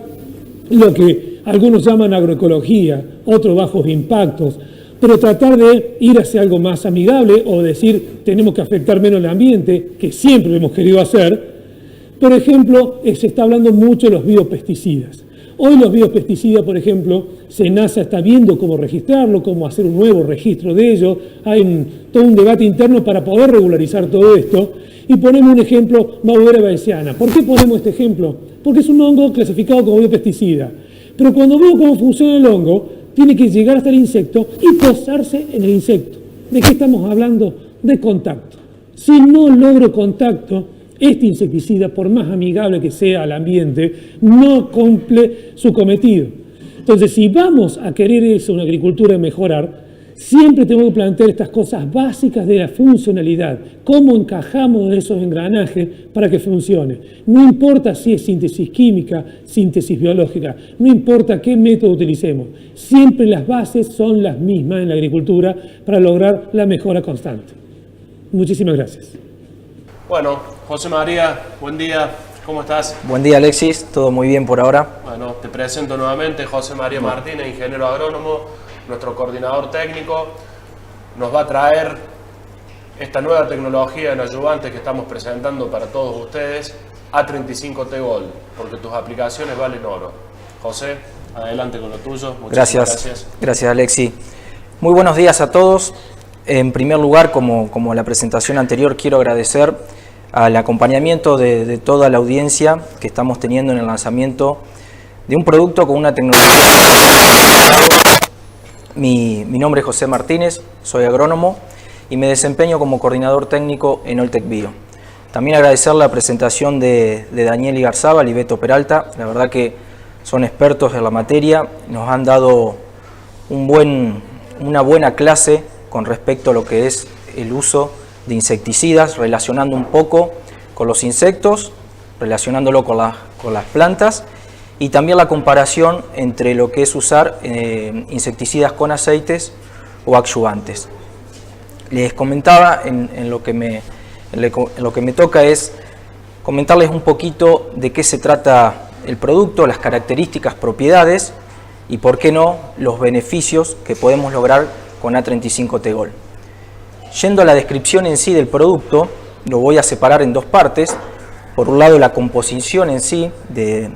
lo que algunos llaman agroecología, otros bajos impactos, pero tratar de ir hacia algo más amigable o decir tenemos que afectar menos el ambiente, que siempre lo hemos querido hacer. Por ejemplo, se está hablando mucho de los biopesticidas. Hoy los biopesticidas, por ejemplo, SENASA está viendo cómo registrarlo, cómo hacer un nuevo registro de ello. Hay todo un debate interno para poder regularizar todo esto. Y ponemos un ejemplo, Maudera baeziana. ¿Por qué ponemos este ejemplo? Porque es un hongo clasificado como biopesticida. Pero cuando veo cómo funciona el hongo, tiene que llegar hasta el insecto y posarse en el insecto. ¿De qué estamos hablando? De contacto. Si no logro contacto, este insecticida, por más amigable que sea al ambiente, no cumple su cometido. Entonces, si vamos a querer eso, una agricultura de mejorar, siempre tenemos que plantear estas cosas básicas de la funcionalidad. ¿Cómo encajamos esos engranajes para que funcione? No importa si es síntesis química, síntesis biológica, no importa qué método utilicemos. Siempre las bases son las mismas en la agricultura para lograr la mejora constante. Muchísimas gracias. Bueno, José María, buen día, ¿cómo estás? Buen día, Alexis, todo muy bien por ahora. Bueno, te presento nuevamente, José María Martínez, ingeniero agrónomo, nuestro coordinador técnico. Nos va a traer esta nueva tecnología en adyuvantes que estamos presentando para todos ustedes, A35T Gold, porque tus aplicaciones valen oro. José, adelante con lo tuyo. Gracias. Gracias, Alexis. Muy buenos días a todos. En primer lugar, como la presentación anterior, quiero agradecer al acompañamiento de toda la audiencia que estamos teniendo en el lanzamiento de un producto con una tecnología. Mi nombre es José Martínez, soy agrónomo y me desempeño como coordinador técnico en Oltec Bio. También agradecer la presentación de Daniel Igarzábal y Beto Peralta. La verdad que son expertos en la materia, nos han dado una buena clase con respecto a lo que es el uso de insecticidas, relacionando un poco con los insectos, relacionándolo con las plantas y también la comparación entre lo que es usar insecticidas con aceites o adyuvantes. Les comentaba, en lo que me toca es comentarles un poquito de qué se trata el producto, las características, propiedades y, por qué no, los beneficios que podemos lograr con A35T Gold. Yendo a la descripción en sí del producto, lo voy a separar en dos partes. Por un lado, la composición en sí de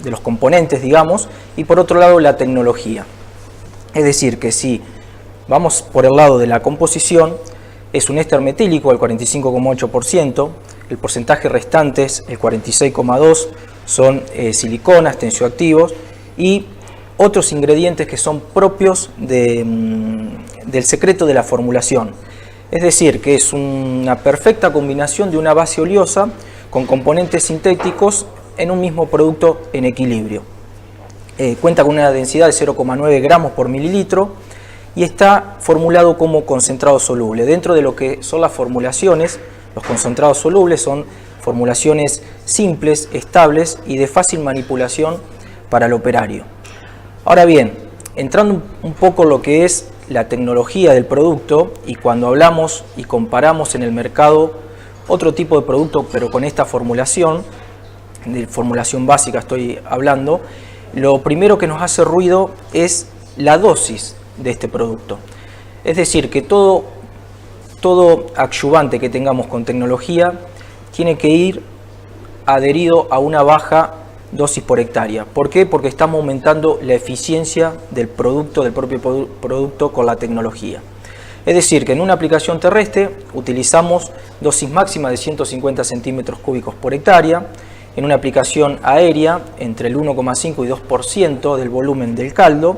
los componentes, digamos, y por otro lado, la tecnología. Es decir, que si vamos por el lado de la composición, es un éster metílico al 45,8%, el porcentaje restante es el 46,2%, son siliconas, tensioactivos y otros ingredientes que son propios del secreto de la formulación. Es decir, que es una perfecta combinación de una base oleosa con componentes sintéticos en un mismo producto en equilibrio. Cuenta con una densidad de 0,9 gramos por mililitro y está formulado como concentrado soluble. Dentro de lo que son las formulaciones, los concentrados solubles son formulaciones simples, estables y de fácil manipulación para el operario. Ahora bien, entrando un poco en lo que es la tecnología del producto, y cuando hablamos y comparamos en el mercado otro tipo de producto, pero con esta formulación, de formulación básica estoy hablando, lo primero que nos hace ruido es la dosis de este producto. Es decir, que todo adyuvante que tengamos con tecnología tiene que ir adherido a una baja dosis por hectárea. ¿Por qué? Porque estamos aumentando la eficiencia del propio producto con la tecnología. Es decir, que en una aplicación terrestre utilizamos dosis máxima de 150 centímetros cúbicos por hectárea, en una aplicación aérea entre el 1,5 y 2% del volumen del caldo,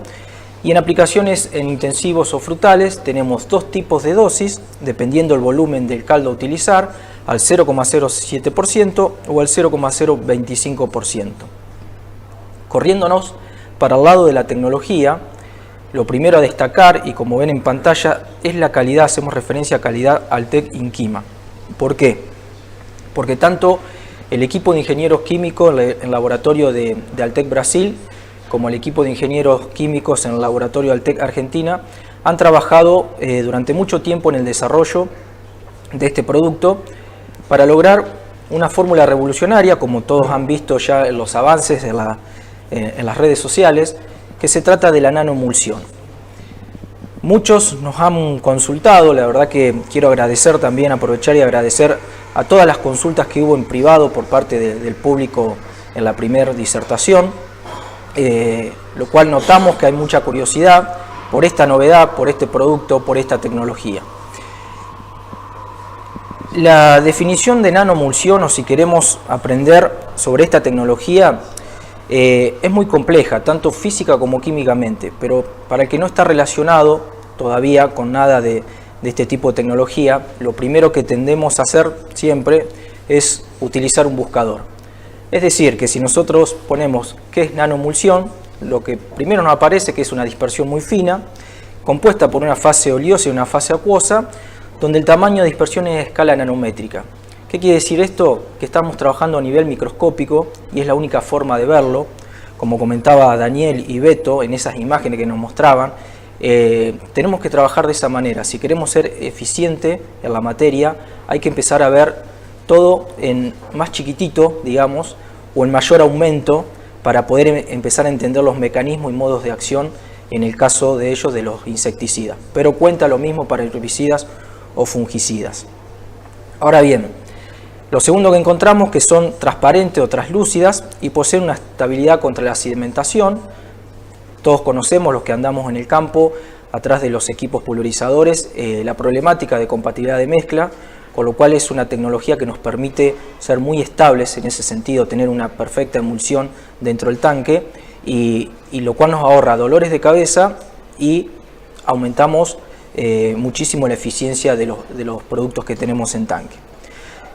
y en aplicaciones en intensivos o frutales tenemos dos tipos de dosis, dependiendo del volumen del caldo a utilizar, al 0,07% o al 0,025%. Corriéndonos para el lado de la tecnología, lo primero a destacar, y como ven en pantalla, es la calidad. Hacemos referencia a calidad Altec Inquima. ¿Por qué? Porque tanto el equipo de ingenieros químicos en el laboratorio de Altec Brasil, como el equipo de ingenieros químicos en el laboratorio Altec Argentina, han trabajado durante mucho tiempo en el desarrollo de este producto para lograr una fórmula revolucionaria, como todos han visto ya en los avances en las redes sociales, que se trata de la nanoemulsión. Muchos nos han consultado, la verdad que quiero agradecer también, aprovechar y agradecer a todas las consultas que hubo en privado por parte del público en la primera disertación, lo cual notamos que hay mucha curiosidad por esta novedad, por este producto, por esta tecnología. La definición de nanoemulsión, o si queremos aprender sobre esta tecnología, es muy compleja, tanto física como químicamente, pero para el que no está relacionado todavía con nada de este tipo de tecnología, lo primero que tendemos a hacer siempre es utilizar un buscador. Es decir, que si nosotros ponemos qué es nanoemulsión, lo que primero nos aparece que es una dispersión muy fina, compuesta por una fase oleosa y una fase acuosa, donde el tamaño de dispersión es a escala nanométrica. ¿Qué quiere decir esto? Que estamos trabajando a nivel microscópico y es la única forma de verlo. Como comentaba Daniel y Beto en esas imágenes que nos mostraban, tenemos que trabajar de esa manera. Si queremos ser eficientes en la materia, hay que empezar a ver todo en más chiquitito, digamos, o en mayor aumento para poder empezar a entender los mecanismos y modos de acción en el caso de ellos de los insecticidas. Pero cuenta lo mismo para herbicidas o fungicidas. Ahora bien, lo segundo que encontramos que son transparentes o translúcidas y poseen una estabilidad contra la sedimentación. Todos conocemos, los que andamos en el campo, atrás de los equipos pulverizadores, la problemática de compatibilidad de mezcla, con lo cual es una tecnología que nos permite ser muy estables en ese sentido, tener una perfecta emulsión dentro del tanque y lo cual nos ahorra dolores de cabeza y aumentamos muchísimo la eficiencia de los productos que tenemos en tanque.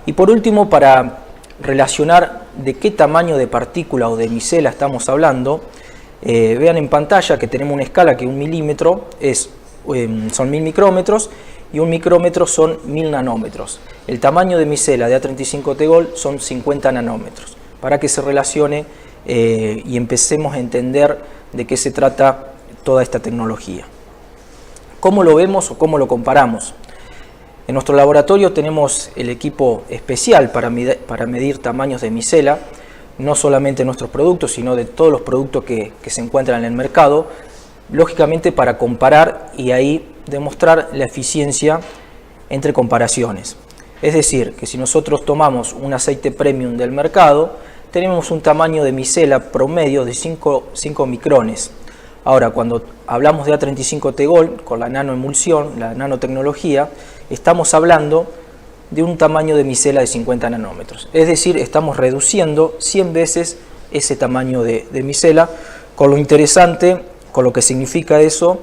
Y por último, para relacionar de qué tamaño de partícula o de micela estamos hablando, vean en pantalla que tenemos una escala que 1 milímetro son 1000 micrómetros y 1 micrómetro son 1000 nanómetros. El tamaño de micela de A35 Tegol son 50 nanómetros, para que se relacione y empecemos a entender de qué se trata toda esta tecnología. ¿Cómo lo vemos o cómo lo comparamos? En nuestro laboratorio tenemos el equipo especial para medir tamaños de micela, no solamente de nuestros productos, sino de todos los productos que se encuentran en el mercado, lógicamente para comparar y ahí demostrar la eficiencia entre comparaciones. Es decir, que si nosotros tomamos un aceite premium del mercado, tenemos un tamaño de micela promedio de 5 micrones. Ahora, cuando hablamos de A35 Tegol, con la nanoemulsión, la nanotecnología, estamos hablando de un tamaño de micela de 50 nanómetros. Es decir, estamos reduciendo 100 veces ese tamaño de micela, con lo interesante, con lo que significa eso,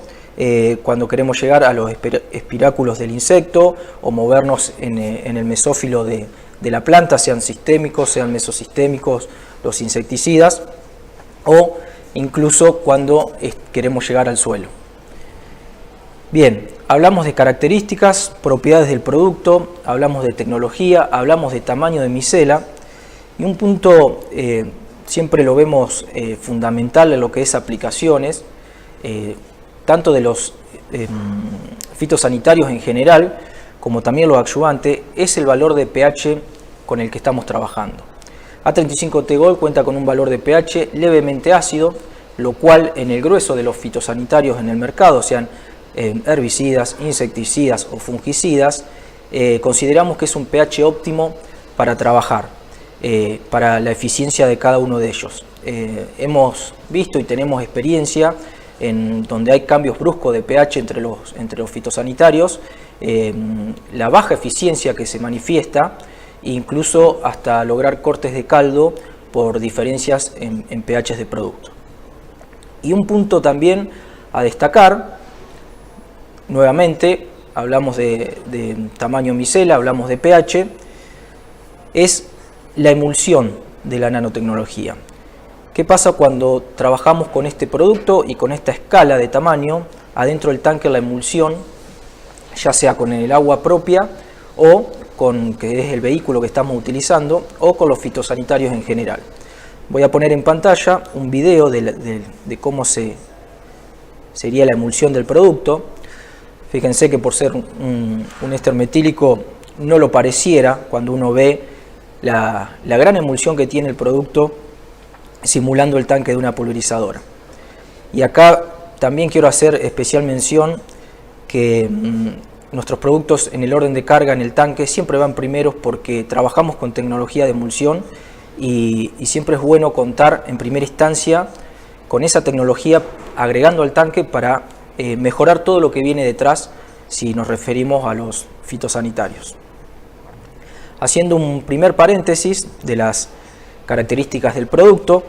cuando queremos llegar a los espiráculos del insecto o movernos en el mesófilo de la planta, sean sistémicos, sean mesosistémicos, los insecticidas, o incluso cuando queremos llegar al suelo. Bien, hablamos de características, propiedades del producto, hablamos de tecnología, hablamos de tamaño de micela y un punto siempre lo vemos fundamental en lo que es aplicaciones, tanto de los fitosanitarios en general como también los adyuvantes, es el valor de pH con el que estamos trabajando. A35 Tegol cuenta con un valor de pH levemente ácido, lo cual en el grueso de los fitosanitarios en el mercado, sean herbicidas, insecticidas o fungicidas, consideramos que es un pH óptimo para trabajar, para la eficiencia de cada uno de ellos. Hemos visto y tenemos experiencia en donde hay cambios bruscos de pH entre los fitosanitarios, la baja eficiencia que se manifiesta, incluso hasta lograr cortes de caldo por diferencias en pH de producto. Y un punto también a destacar, nuevamente hablamos de tamaño micela, hablamos de pH, es la emulsión de la nanotecnología. ¿Qué pasa cuando trabajamos con este producto y con esta escala de tamaño? Adentro del tanque la emulsión, ya sea con el agua propia o con que es el vehículo que estamos utilizando, o con los fitosanitarios en general. Voy a poner en pantalla un video de cómo sería la emulsión del producto. Fíjense que por ser un éster metílico no lo pareciera cuando uno ve la gran emulsión que tiene el producto simulando el tanque de una pulverizadora. Y acá también quiero hacer especial mención que nuestros productos en el orden de carga en el tanque siempre van primeros porque trabajamos con tecnología de emulsión y siempre es bueno contar en primera instancia con esa tecnología agregando al tanque para mejorar todo lo que viene detrás si nos referimos a los fitosanitarios. Haciendo un primer paréntesis de las características del producto,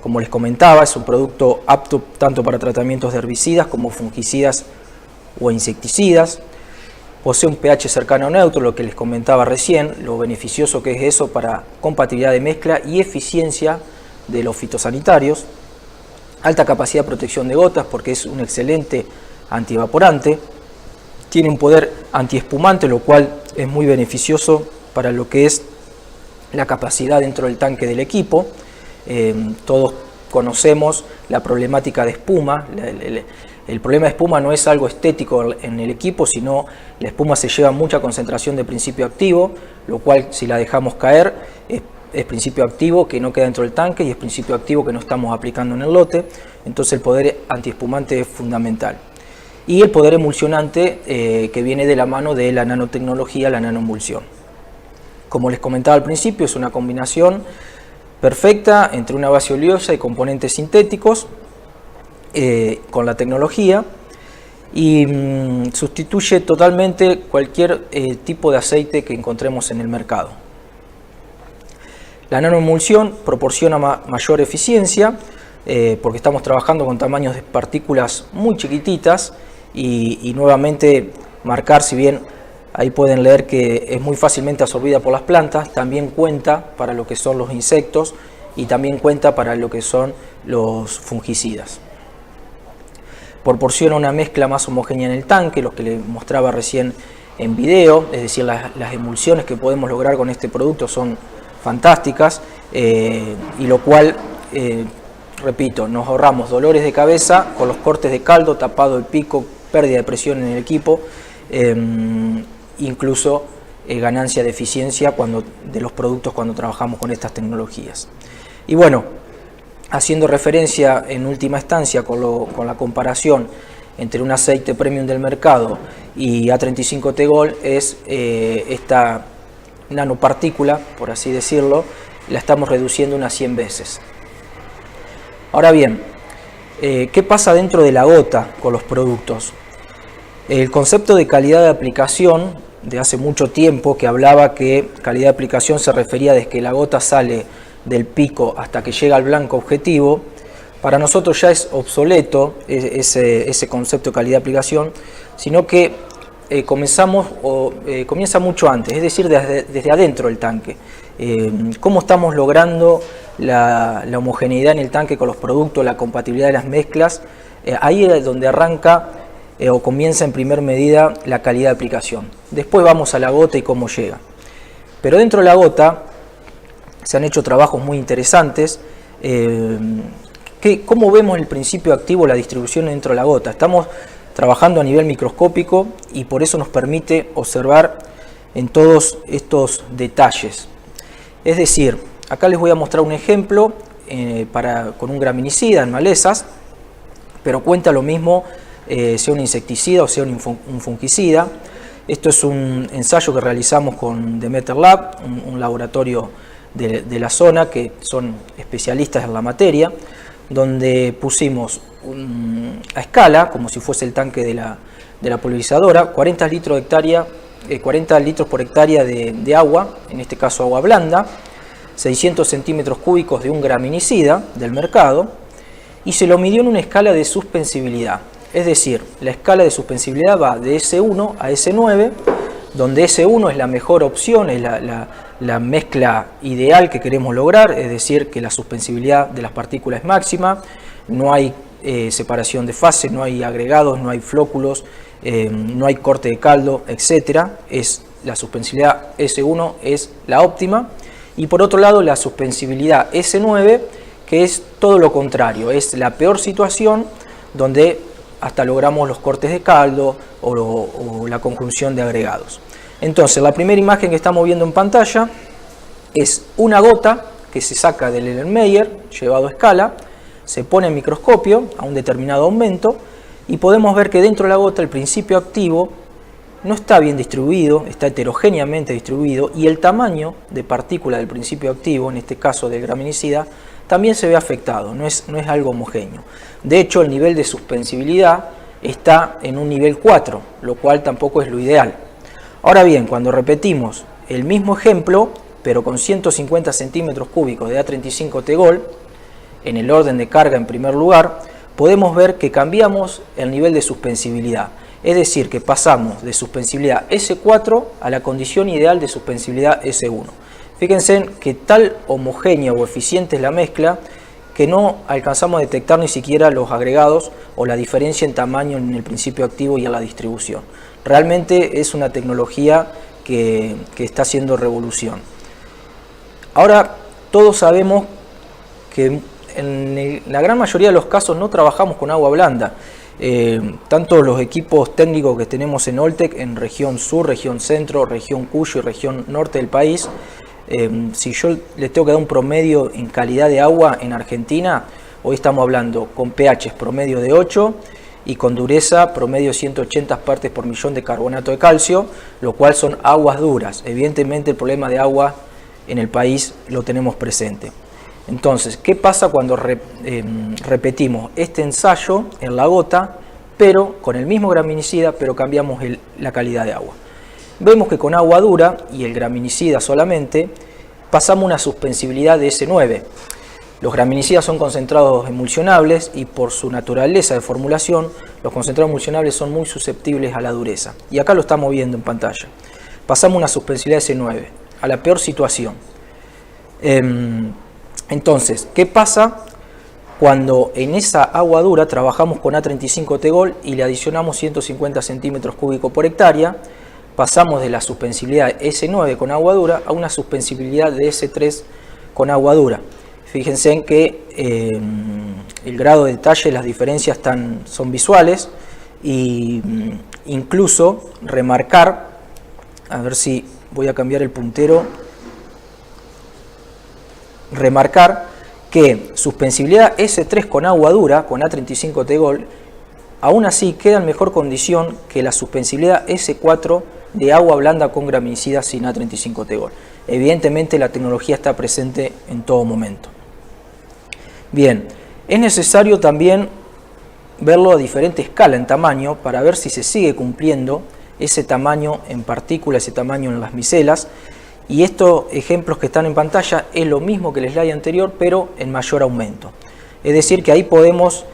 Como les comentaba, es un producto apto tanto para tratamientos de herbicidas como fungicidas o insecticidas. Posee un pH cercano a neutro, lo que les comentaba recién, lo beneficioso que es eso para compatibilidad de mezcla y eficiencia de los fitosanitarios. Alta capacidad de protección de gotas porque es un excelente antievaporante. Tiene un poder antiespumante, lo cual es muy beneficioso para lo que es la capacidad dentro del tanque del equipo. Todos conocemos la problemática de espuma. El problema de espuma no es algo estético en el equipo, sino la espuma se lleva mucha concentración de principio activo, lo cual si la dejamos caer es principio activo que no queda dentro del tanque y es principio activo que no estamos aplicando en el lote. Entonces el poder antiespumante es fundamental. Y el poder emulsionante que viene de la mano de la nanotecnología, la nanoemulsión. Como les comentaba al principio, es una combinación perfecta entre una base oleosa y componentes sintéticos con la tecnología y sustituye totalmente cualquier tipo de aceite que encontremos en el mercado. La nanoemulsión proporciona mayor eficiencia porque estamos trabajando con tamaños de partículas muy chiquititas y nuevamente marcar, si bien ahí pueden leer que es muy fácilmente absorbida por las plantas, también cuenta para lo que son los insectos y también cuenta para lo que son los fungicidas. Proporciona una mezcla más homogénea en el tanque, lo que les mostraba recién en video, es decir, las emulsiones que podemos lograr con este producto son fantásticas y lo cual, repito, nos ahorramos dolores de cabeza con los cortes de caldo, tapado el pico, pérdida de presión en el equipo, incluso ganancia de eficiencia de los productos cuando trabajamos con estas tecnologías. Y bueno, haciendo referencia en última instancia con la comparación entre un aceite premium del mercado y A35 Tegol, es esta nanopartícula, por así decirlo, la estamos reduciendo unas 100 veces. Ahora bien, ¿qué pasa dentro de la gota con los productos? El concepto de calidad de aplicación de hace mucho tiempo, que hablaba que calidad de aplicación se refería desde que la gota sale del pico hasta que llega al blanco objetivo, para nosotros ya es obsoleto ese concepto de calidad de aplicación, sino que comienza mucho antes, es decir, desde adentro del tanque. Cómo estamos logrando la homogeneidad en el tanque con los productos, la compatibilidad de las mezclas, ahí es donde arranca o comienza en primer medida la calidad de aplicación. Después vamos a la gota y cómo llega. Pero dentro de la gota se han hecho trabajos muy interesantes. ¿Cómo vemos el principio activo, la distribución dentro de la gota? Estamos trabajando a nivel microscópico y por eso nos permite observar en todos estos detalles. Es decir, acá les voy a mostrar un ejemplo con un graminicida en malezas, pero cuenta lo mismo sea un insecticida o sea un fungicida. Esto es un ensayo que realizamos con Demeter Lab, un laboratorio de la zona que son especialistas en la materia, donde pusimos a escala, como si fuese el tanque de la pulverizadora, 40 litros por hectárea de agua, en este caso agua blanda, 600 centímetros cúbicos de un graminicida del mercado, y se lo midió en una escala de suspensibilidad. Es decir, la escala de suspensibilidad va de S1 a S9, donde S1 es la mejor opción, es la mezcla ideal que queremos lograr, es decir, que la suspensibilidad de las partículas es máxima, no hay separación de fase, no hay agregados, no hay flóculos, no hay corte de caldo, etc. La suspensibilidad S1 es la óptima, y por otro lado la suspensibilidad S9, que es todo lo contrario, es la peor situación, donde hasta logramos los cortes de caldo o la conjunción de agregados. Entonces, la primera imagen que estamos viendo en pantalla es una gota que se saca del Erlenmeyer, llevado a escala, se pone en microscopio a un determinado aumento y podemos ver que dentro de la gota el principio activo no está bien distribuido, está heterogéneamente distribuido, y el tamaño de partícula del principio activo, en este caso del graminicida, también se ve afectado, no es algo homogéneo. De hecho, el nivel de suspensibilidad está en un nivel 4, lo cual tampoco es lo ideal. Ahora bien, cuando repetimos el mismo ejemplo, pero con 150 centímetros cúbicos de A35 Tegol, en el orden de carga en primer lugar, podemos ver que cambiamos el nivel de suspensibilidad. Es decir, que pasamos de suspensibilidad S4 a la condición ideal de suspensibilidad S1. Fíjense que tal homogénea o eficiente es la mezcla que no alcanzamos a detectar ni siquiera los agregados o la diferencia en tamaño en el principio activo y en la distribución. Realmente es una tecnología que está haciendo revolución. Ahora, todos sabemos que en la gran mayoría de los casos no trabajamos con agua blanda. Tanto los equipos técnicos que tenemos en Oltec, en región sur, región centro, región Cuyo y región norte del país, si yo les tengo que dar un promedio en calidad de agua en Argentina, hoy estamos hablando con pH promedio de 8 y con dureza promedio 180 partes por millón de carbonato de calcio, lo cual son aguas duras. Evidentemente el problema de agua en el país lo tenemos presente. Entonces, ¿qué pasa cuando repetimos este ensayo en la gota, pero con el mismo graminicida, pero cambiamos la calidad de agua? Vemos que con agua dura y el graminicida solamente, pasamos una suspensibilidad de S9. Los graminicidas son concentrados emulsionables y por su naturaleza de formulación, los concentrados emulsionables son muy susceptibles a la dureza. Y acá lo estamos viendo en pantalla. Pasamos una suspensibilidad de S9, a la peor situación. Entonces, ¿qué pasa cuando en esa agua dura trabajamos con A35 Tegol y le adicionamos 150 centímetros cúbicos por hectárea? Pasamos de la suspensibilidad S9 con agua dura a una suspensibilidad de S3 con agua dura. Fíjense en que el grado de detalle, las diferencias son visuales, y incluso remarcar, a ver si voy a cambiar el puntero, remarcar que suspensibilidad S3 con agua dura, con A35 Tegol, aún así queda en mejor condición que la suspensibilidad S4 de agua blanda con graminicida sin A35 Tegol. Evidentemente la tecnología está presente en todo momento. Bien, es necesario también verlo a diferente escala en tamaño para ver si se sigue cumpliendo ese tamaño en partículas, ese tamaño en las micelas. Y estos ejemplos que están en pantalla es lo mismo que el slide anterior, pero en mayor aumento. Es decir, que ahí podemos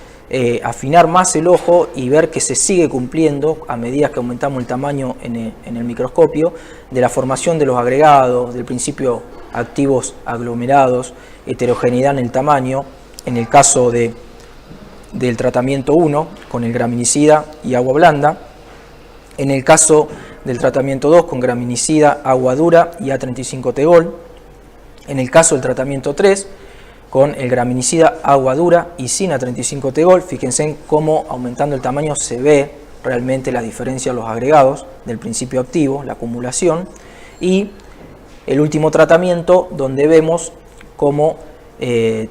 afinar más el ojo y ver que se sigue cumpliendo, a medida que aumentamos el tamaño en el microscopio, de la formación de los agregados, del principio activos aglomerados, heterogeneidad en el tamaño, en el caso del tratamiento 1 con el graminicida y agua blanda, en el caso del tratamiento 2 con graminicida, agua dura y A35 Tegol, en el caso del tratamiento 3 con el graminicida, agua dura y sin A35 Tegol. Fíjense en cómo aumentando el tamaño se ve realmente la diferencia en los agregados del principio activo, la acumulación, y el último tratamiento donde vemos cómo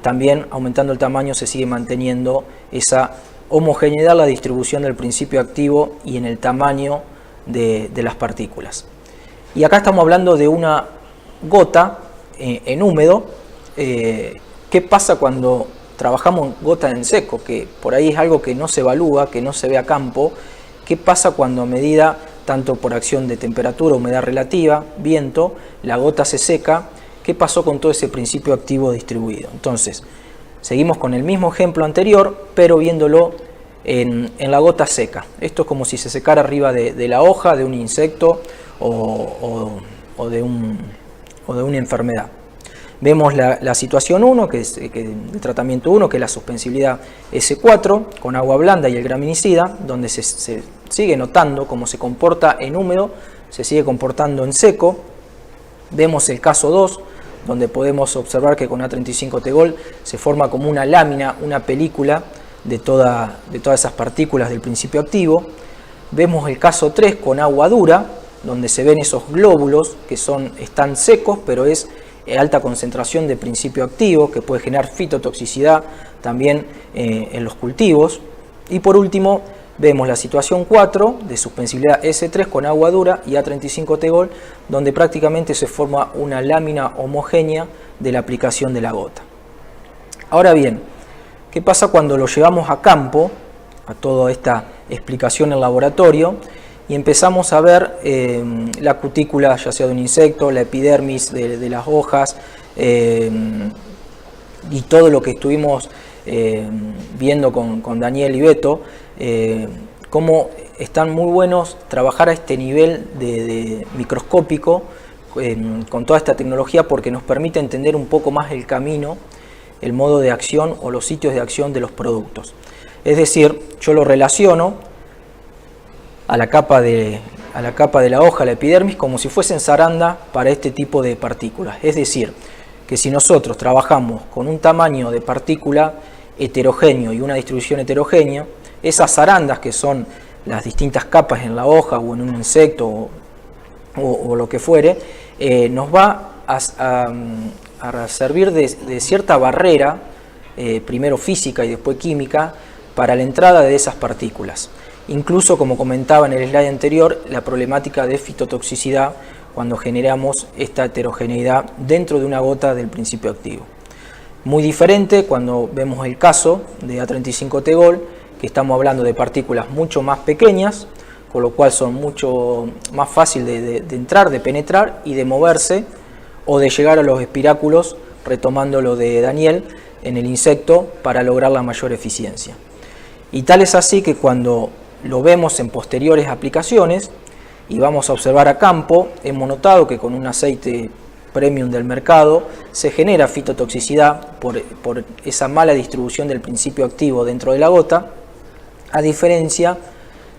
también aumentando el tamaño se sigue manteniendo esa homogeneidad, la distribución del principio activo y en el tamaño de las partículas. Y acá estamos hablando de una gota en húmedo. ¿Qué pasa cuando trabajamos en gota en seco? Que por ahí es algo que no se evalúa, que no se ve a campo. ¿Qué pasa cuando a medida, tanto por acción de temperatura, humedad relativa, viento, la gota se seca? ¿Qué pasó con todo ese principio activo distribuido? Entonces, seguimos con el mismo ejemplo anterior, pero viéndolo en la gota seca. Esto es como si se secara arriba de la hoja de un insecto o de una enfermedad. Vemos la situación 1, que es el tratamiento 1, que es la suspensibilidad S4 con agua blanda y el graminicida, donde se sigue notando cómo se comporta en húmedo, se sigue comportando en seco. Vemos el caso 2, donde podemos observar que con A35 Tegol se forma como una lámina, una película de todas esas partículas del principio activo. Vemos el caso 3 con agua dura, donde se ven esos glóbulos que están secos, pero es alta concentración de principio activo, que puede generar fitotoxicidad también en los cultivos. Y por último, vemos la situación 4 de suspensibilidad S3 con agua dura y A35 Tegol, donde prácticamente se forma una lámina homogénea de la aplicación de la gota. Ahora bien, ¿qué pasa cuando lo llevamos a campo, a toda esta explicación en laboratorio, y empezamos a ver la cutícula, ya sea de un insecto, la epidermis de las hojas, y todo lo que estuvimos viendo con Daniel y Beto, cómo están muy buenos trabajar a este nivel de microscópico con toda esta tecnología, porque nos permite entender un poco más el camino, el modo de acción o los sitios de acción de los productos. Es decir, yo lo relaciono a la capa de la hoja, la epidermis, como si fuesen zaranda para este tipo de partículas. Es decir, que si nosotros trabajamos con un tamaño de partícula heterogéneo y una distribución heterogénea, esas zarandas, que son las distintas capas en la hoja o en un insecto o lo que fuere, nos va a servir de cierta barrera, primero física y después química, para la entrada de esas partículas. Incluso, como comentaba en el slide anterior, la problemática de fitotoxicidad cuando generamos esta heterogeneidad dentro de una gota del principio activo. Muy diferente cuando vemos el caso de A35-Tegol, que estamos hablando de partículas mucho más pequeñas, con lo cual son mucho más fácil de entrar, de penetrar y de moverse, o de llegar a los espiráculos, retomando lo de Daniel, en el insecto, para lograr la mayor eficiencia. Y tal es así que cuando lo vemos en posteriores aplicaciones y vamos a observar a campo, hemos notado que con un aceite premium del mercado se genera fitotoxicidad por esa mala distribución del principio activo dentro de la gota, a diferencia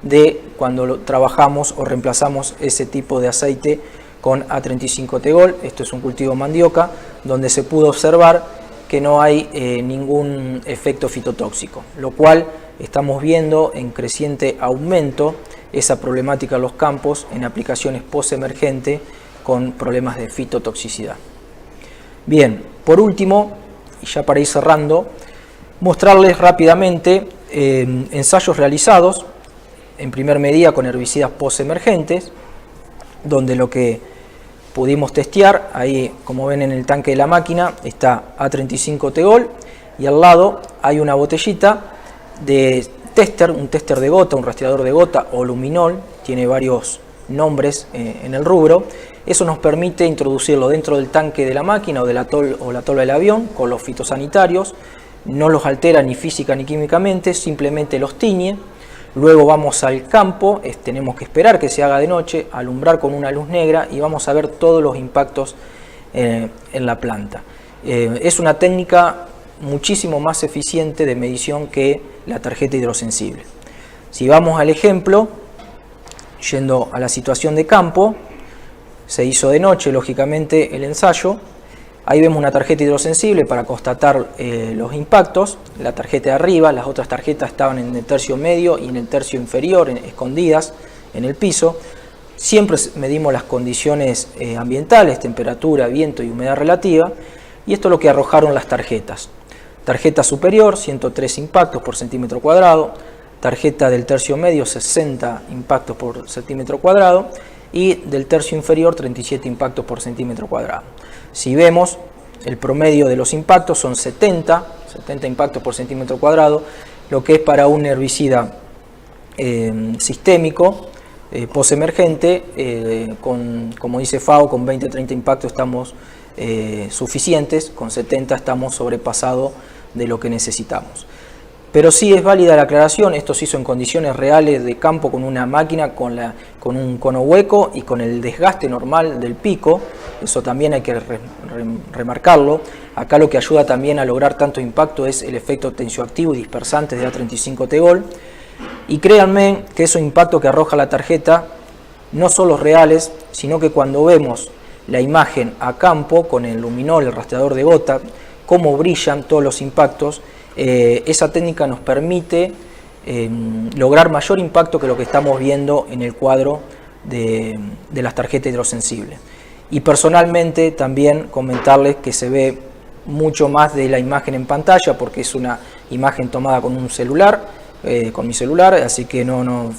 de cuando trabajamos o reemplazamos ese tipo de aceite con A35-Tegol. Esto es un cultivo mandioca donde se pudo observar que no hay ningún efecto fitotóxico, lo cual estamos viendo en creciente aumento esa problemática en los campos en aplicaciones post-emergente con problemas de fitotoxicidad. Bien, por último, y ya para ir cerrando, mostrarles rápidamente ensayos realizados en primer medida con herbicidas post-emergentes, donde lo que pudimos testear, ahí como ven en el tanque de la máquina está A35-Tegol, y al lado hay una botellita de tester, un tester de gota, un rastreador de gota o luminol, tiene varios nombres en el rubro. Eso nos permite introducirlo dentro del tanque de la máquina o de la tola del avión con los fitosanitarios, no los altera ni física ni químicamente, simplemente los tiñe. Luego vamos al campo, tenemos que esperar que se haga de noche, alumbrar con una luz negra y vamos a ver todos los impactos en la planta. Es una técnica muchísimo más eficiente de medición que la tarjeta hidrosensible. Si vamos al ejemplo, yendo a la situación de campo, se hizo de noche lógicamente el ensayo. Ahí vemos una tarjeta hidrosensible para constatar los impactos. La tarjeta de arriba, las otras tarjetas estaban en el tercio medio y en el tercio inferior, escondidas en el piso. Siempre medimos las condiciones ambientales, temperatura, viento y humedad relativa. Y esto es lo que arrojaron las tarjetas. Tarjeta superior, 103 impactos por centímetro cuadrado. Tarjeta del tercio medio, 60 impactos por centímetro cuadrado. Y del tercio inferior, 37 impactos por centímetro cuadrado. Si vemos, el promedio de los impactos son 70 impactos por centímetro cuadrado, lo que es para un herbicida sistémico, post-emergente, como dice FAO, con 20-30 impactos estamos suficientes, con 70 estamos sobrepasados de lo que necesitamos. Pero sí es válida la aclaración, esto se hizo en condiciones reales de campo con una máquina con un cono hueco y con el desgaste normal del pico, eso también hay que remarcarlo. Acá lo que ayuda también a lograr tanto impacto es el efecto tensioactivo y dispersante de A35-Tegol. Y créanme que esos impactos que arroja la tarjeta no son los reales, sino que cuando vemos la imagen a campo con el luminol, el rastreador de gota, cómo brillan todos los impactos, esa técnica nos permite lograr mayor impacto que lo que estamos viendo en el cuadro de las tarjetas hidrosensibles. Y personalmente también comentarles que se ve mucho más de la imagen en pantalla porque es una imagen tomada con un celular, con mi celular, así que no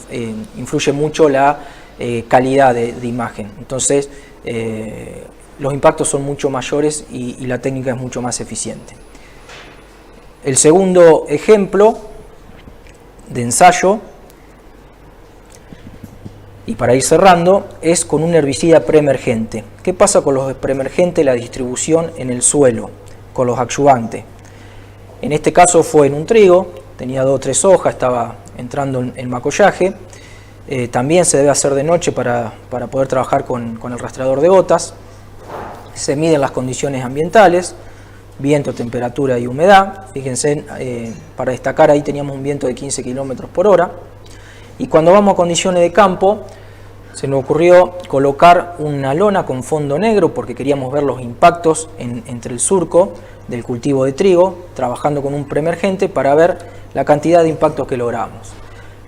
influye mucho la calidad de imagen. Entonces los impactos son mucho mayores y la técnica es mucho más eficiente. El segundo ejemplo de ensayo, y para ir cerrando, es con un herbicida preemergente. ¿Qué pasa con los preemergentes? La distribución en el suelo, con los adyuvantes. En este caso fue en un trigo, tenía 2 o 3 hojas, estaba entrando en macollaje. También se debe hacer de noche para poder trabajar con el rastreador de gotas. Se miden las condiciones ambientales, viento, temperatura y humedad. Fíjense, para destacar ahí teníamos un viento de 15 km por hora. Y cuando vamos a condiciones de campo, se nos ocurrió colocar una lona con fondo negro porque queríamos ver los impactos entre el surco del cultivo de trigo, trabajando con un preemergente para ver la cantidad de impactos que logramos.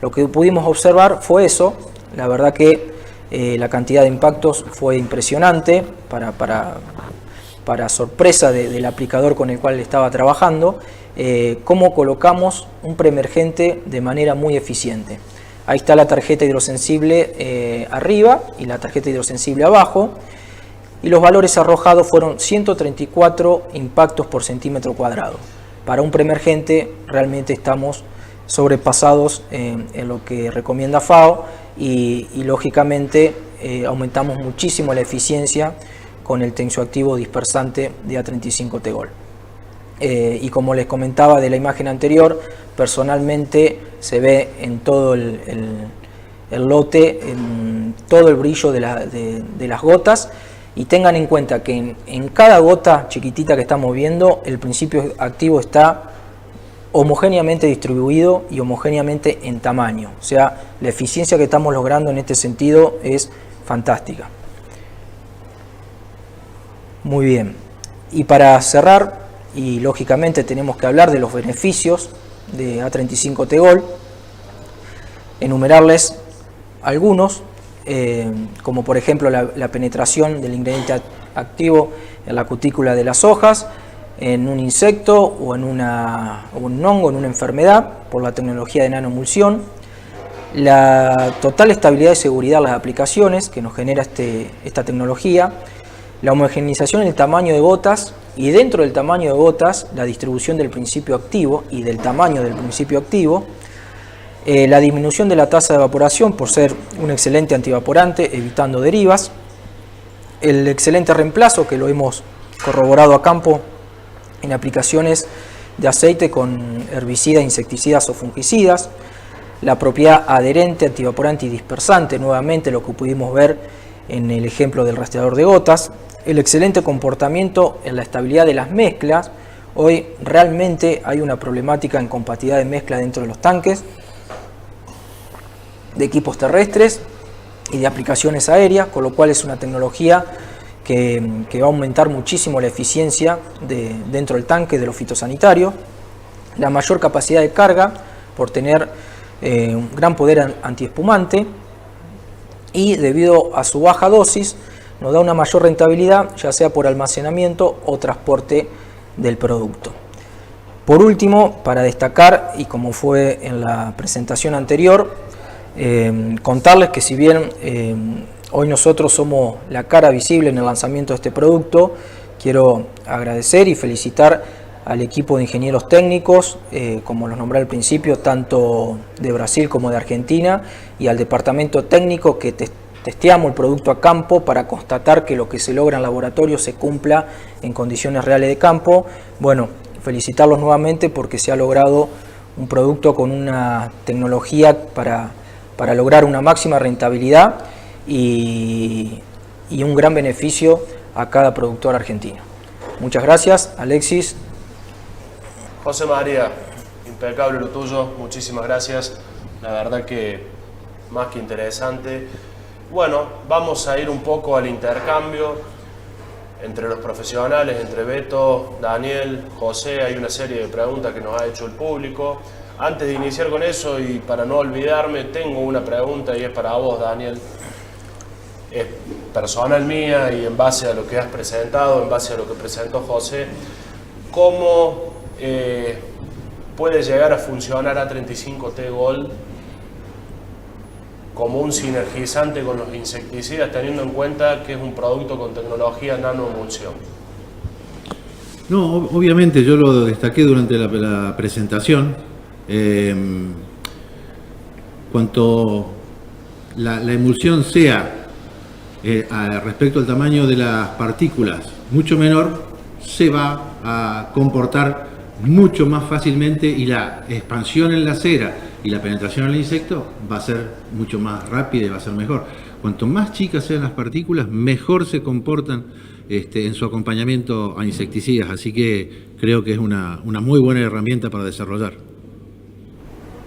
Lo que pudimos observar fue eso. La verdad que la cantidad de impactos fue impresionante para sorpresa del aplicador con el cual estaba trabajando, cómo colocamos un preemergente de manera muy eficiente. Ahí está la tarjeta hidrosensible arriba y la tarjeta hidrosensible abajo, y los valores arrojados fueron 134 impactos por centímetro cuadrado. Para un preemergente realmente estamos sobrepasados en lo que recomienda FAO y lógicamente aumentamos muchísimo la eficiencia con el tensioactivo dispersante de A35 Tegol. Y como les comentaba de la imagen anterior, personalmente se ve en todo el lote, en todo el brillo de las gotas, y tengan en cuenta que en cada gota chiquitita que estamos viendo, el principio activo está homogéneamente distribuido y homogéneamente en tamaño. O sea, la eficiencia que estamos logrando en este sentido es fantástica. Muy bien. Y para cerrar, y lógicamente tenemos que hablar de los beneficios de A35 Tegol, enumerarles algunos, como por ejemplo la penetración del ingrediente activo en la cutícula de las hojas, en un insecto o en un hongo, en una enfermedad, por la tecnología de nanoemulsión, la total estabilidad y seguridad de las aplicaciones que nos genera esta tecnología, la homogeneización en el tamaño de gotas, y dentro del tamaño de gotas la distribución del principio activo y del tamaño del principio activo, la disminución de la tasa de evaporación por ser un excelente antivaporante evitando derivas, el excelente reemplazo que lo hemos corroborado a campo en aplicaciones de aceite con herbicidas, insecticidas o fungicidas, la propiedad adherente, antivaporante y dispersante, nuevamente lo que pudimos ver en el ejemplo del rastreador de gotas, el excelente comportamiento en la estabilidad de las mezclas. Hoy realmente hay una problemática en compatibilidad de mezcla dentro de los tanques, de equipos terrestres y de aplicaciones aéreas, con lo cual es una tecnología que va a aumentar muchísimo la eficiencia dentro del tanque de los fitosanitarios, la mayor capacidad de carga por tener un gran poder antiespumante, y debido a su baja dosis nos da una mayor rentabilidad, ya sea por almacenamiento o transporte del producto. Por último, para destacar, y como fue en la presentación anterior, contarles que si bien hoy nosotros somos la cara visible en el lanzamiento de este producto, quiero agradecer y felicitar al equipo de ingenieros técnicos, como los nombré al principio, tanto de Brasil como de Argentina, y al departamento técnico que testeamos el producto a campo para constatar que lo que se logra en laboratorio se cumpla en condiciones reales de campo. Bueno, felicitarlos nuevamente porque se ha logrado un producto con una tecnología para lograr una máxima rentabilidad y un gran beneficio a cada productor argentino. Muchas gracias, Alexis. José María, impecable lo tuyo, muchísimas gracias, la verdad que más que interesante. Bueno, vamos a ir un poco al intercambio entre los profesionales, entre Beto, Daniel, José. Hay una serie de preguntas que nos ha hecho el público. Antes de iniciar con eso y para no olvidarme, tengo una pregunta y es para vos, Daniel. Es personal mía y en base a lo que has presentado, en base a lo que presentó José, ¿cómo puede llegar a funcionar A35 Tegol como un sinergizante con los insecticidas, teniendo en cuenta que es un producto con tecnología nanoemulsión? No, obviamente yo lo destaqué durante la presentación. Cuanto la emulsión sea respecto al tamaño de las partículas mucho menor, se va a comportar mucho más fácilmente y la expansión en la cera y la penetración al insecto va a ser mucho más rápida y va a ser mejor. Cuanto más chicas sean las partículas, mejor se comportan en su acompañamiento a insecticidas, así que creo que es una muy buena herramienta para desarrollar.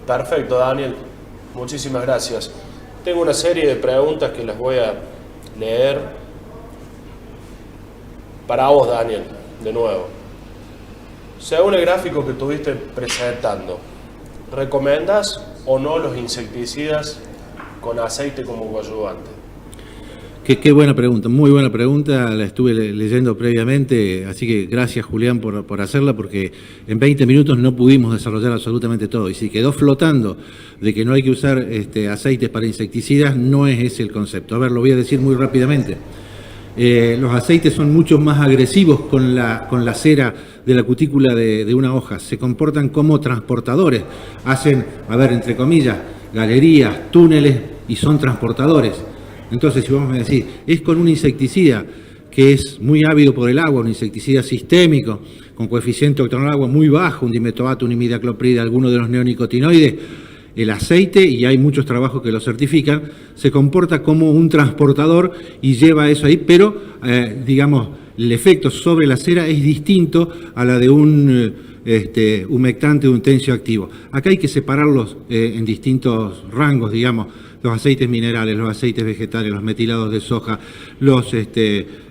Perfecto, Daniel. Muchísimas gracias. Tengo una serie de preguntas que las voy a leer para vos, Daniel, de nuevo. Según el gráfico que estuviste presentando, ¿recomiendas o no los insecticidas con aceite como coadyuvante? Qué buena pregunta, muy buena pregunta, la estuve leyendo previamente, así que gracias Julián por hacerla, porque en 20 minutos no pudimos desarrollar absolutamente todo, y si quedó flotando de que no hay que usar aceites para insecticidas, no es ese el concepto. A ver, lo voy a decir muy rápidamente. Los aceites son mucho más agresivos con la cera de la cutícula de una hoja, se comportan como transportadores, hacen, a ver, entre comillas, galerías, túneles y son transportadores. Entonces, si vamos a decir, es con un insecticida que es muy ávido por el agua, un insecticida sistémico, con coeficiente octanol agua muy bajo, un dimetoato, un imidacloprida, alguno de los neonicotinoides, el aceite, y hay muchos trabajos que lo certifican, se comporta como un transportador y lleva eso ahí, pero, digamos, el efecto sobre la cera es distinto a la de un humectante de un tensioactivo. Acá hay que separarlos en distintos rangos, digamos, los aceites minerales, los aceites vegetales, los metilados de soja,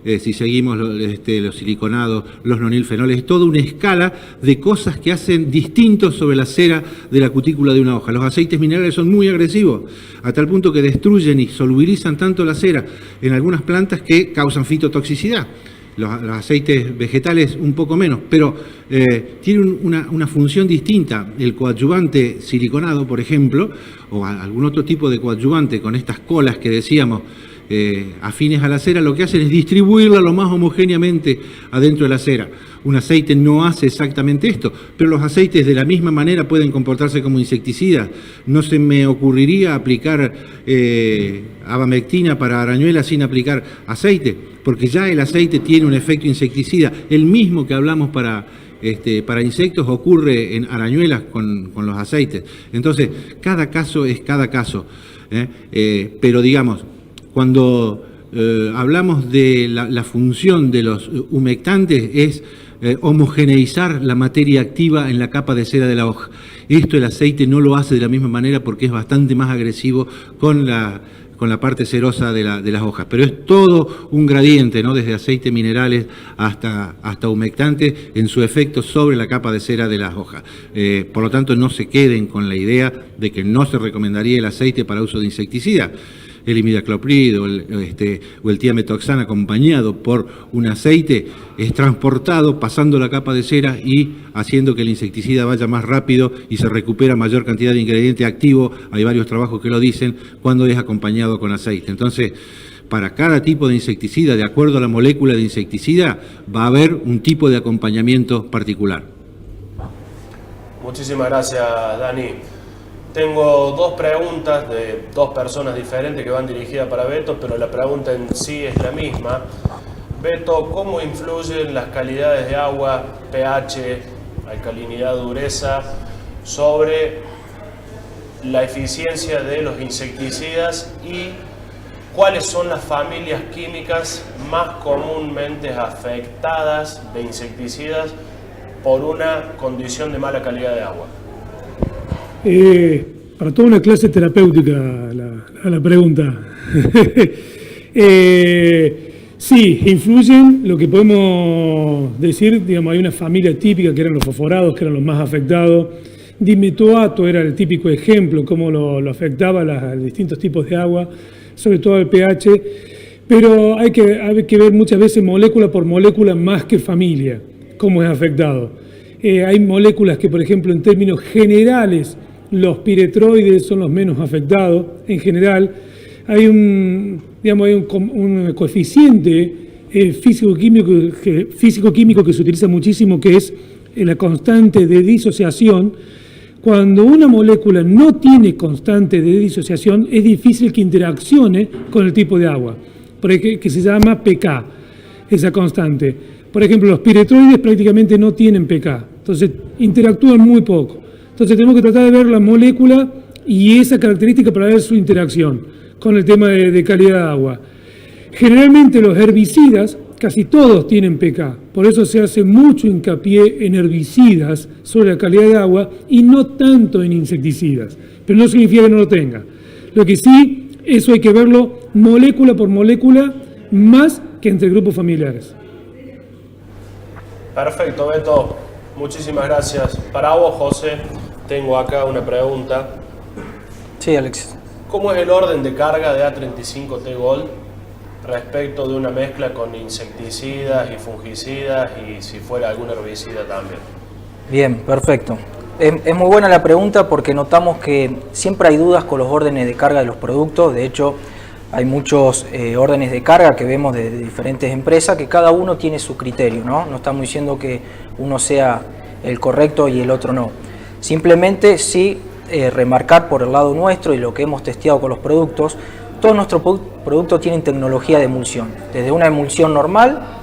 si seguimos los siliconados, los nonilfenoles, es toda una escala de cosas que hacen distintos sobre la cera de la cutícula de una hoja. Los aceites minerales son muy agresivos, a tal punto que destruyen y solubilizan tanto la cera en algunas plantas que causan fitotoxicidad. Los aceites vegetales un poco menos, pero tienen una función distinta. El coadyuvante siliconado, por ejemplo, o algún otro tipo de coadyuvante con estas colas que decíamos, afines a la cera, lo que hacen es distribuirla lo más homogéneamente adentro de la cera. Un aceite no hace exactamente esto, pero los aceites de la misma manera pueden comportarse como insecticidas. No se me ocurriría aplicar abamectina para arañuelas sin aplicar aceite, porque ya el aceite tiene un efecto insecticida. El mismo que hablamos para insectos ocurre en arañuelas con los aceites. Entonces, cada caso es cada caso. Pero digamos, cuando hablamos de la función de los humectantes es homogeneizar la materia activa en la capa de cera de la hoja. Esto el aceite no lo hace de la misma manera porque es bastante más agresivo con la parte cerosa de las hojas. Pero es todo un gradiente, ¿no? Desde aceites minerales hasta humectantes en su efecto sobre la capa de cera de las hojas. Por lo tanto, no se queden con la idea de que no se recomendaría el aceite para uso de insecticida. El imidacloprid o el tiametoxano acompañado por un aceite es transportado pasando la capa de cera y haciendo que el insecticida vaya más rápido y se recupera mayor cantidad de ingrediente activo. Hay varios trabajos que lo dicen cuando es acompañado con aceite. Entonces, para cada tipo de insecticida, de acuerdo a la molécula de insecticida, va a haber un tipo de acompañamiento particular. Muchísimas gracias, Dani. Tengo dos preguntas de dos personas diferentes que van dirigidas para Beto, pero la pregunta en sí es la misma. Beto, ¿cómo influyen las calidades de agua, pH, alcalinidad, dureza, sobre la eficiencia de los insecticidas y cuáles son las familias químicas más comúnmente afectadas de insecticidas por una condición de mala calidad de agua? Para toda una clase terapéutica la pregunta. Sí, influyen, lo que podemos decir, digamos, hay una familia típica que eran los fosforados, que eran los más afectados. Dimetoato era el típico ejemplo, cómo lo afectaba a distintos tipos de agua, sobre todo el pH, pero hay que ver muchas veces molécula por molécula más que familia, cómo es afectado. Hay moléculas que, por ejemplo, en términos generales, los piretroides son los menos afectados. En general, hay un coeficiente físico-químico que se utiliza muchísimo, que es la constante de disociación. Cuando una molécula no tiene constante de disociación, es difícil que interaccione con el tipo de agua, que se llama pK, esa constante. Por ejemplo, los piretroides prácticamente no tienen pK. Entonces interactúan muy poco. Entonces tenemos que tratar de ver la molécula y esa característica para ver su interacción con el tema de calidad de agua. Generalmente los herbicidas, casi todos tienen pK, por eso se hace mucho hincapié en herbicidas sobre la calidad de agua y no tanto en insecticidas, pero no significa que no lo tenga. Lo que sí, eso hay que verlo molécula por molécula, más que entre grupos familiares. Perfecto, Beto. Muchísimas gracias. Para vos, José, tengo acá una pregunta. Sí, Alexis. ¿Cómo es el orden de carga de A35T Gold respecto de una mezcla con insecticidas y fungicidas y si fuera algún herbicida también? Bien, perfecto. Es muy buena la pregunta porque notamos que siempre hay dudas con los órdenes de carga de los productos. De hecho, hay muchos órdenes de carga que vemos de diferentes empresas que cada uno tiene su criterio, ¿no? No estamos diciendo que uno sea el correcto y el otro no. Simplemente sí remarcar por el lado nuestro y lo que hemos testeado con los productos, todos nuestros productos tienen tecnología de emulsión, desde una emulsión normal,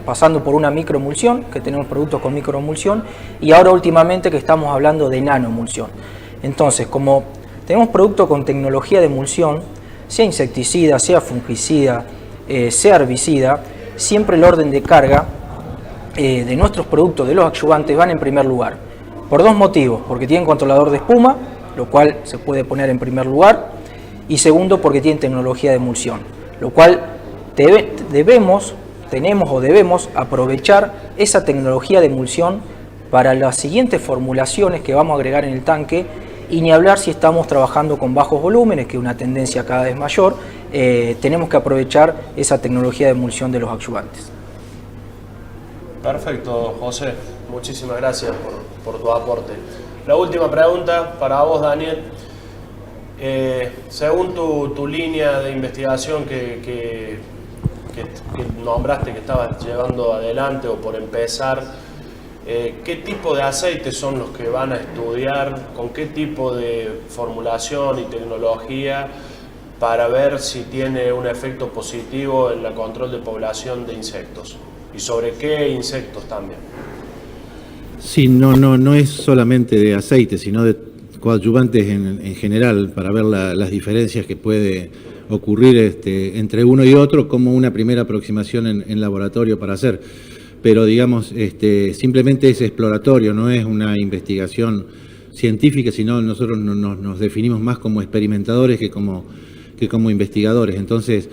pasando por una microemulsión, que tenemos productos con microemulsión, y ahora últimamente que estamos hablando de nanoemulsión. Entonces, como tenemos productos con tecnología de emulsión, sea insecticida, sea fungicida, sea herbicida, siempre el orden de carga de nuestros productos, de los adyuvantes, van en primer lugar. Por dos motivos, porque tienen controlador de espuma, lo cual se puede poner en primer lugar, y segundo, porque tienen tecnología de emulsión, lo cual debemos aprovechar esa tecnología de emulsión para las siguientes formulaciones que vamos a agregar en el tanque, y ni hablar si estamos trabajando con bajos volúmenes, que es una tendencia cada vez mayor, tenemos que aprovechar esa tecnología de emulsión de los adyuvantes. Perfecto, José. Muchísimas gracias por tu aporte. La última pregunta para vos, Daniel. Según tu línea de investigación que nombraste que estabas llevando adelante o por empezar, ¿qué tipo de aceites son los que van a estudiar? ¿Con qué tipo de formulación y tecnología para ver si tiene un efecto positivo en el control de población de insectos? ¿Y sobre qué insectos también? Sí, no es solamente de aceite, sino de coadyuvantes en general, para ver las diferencias que puede ocurrir entre uno y otro, como una primera aproximación en laboratorio para hacer. Pero digamos, simplemente es exploratorio, no es una investigación científica, sino nosotros nos definimos más como experimentadores que como investigadores. Entonces,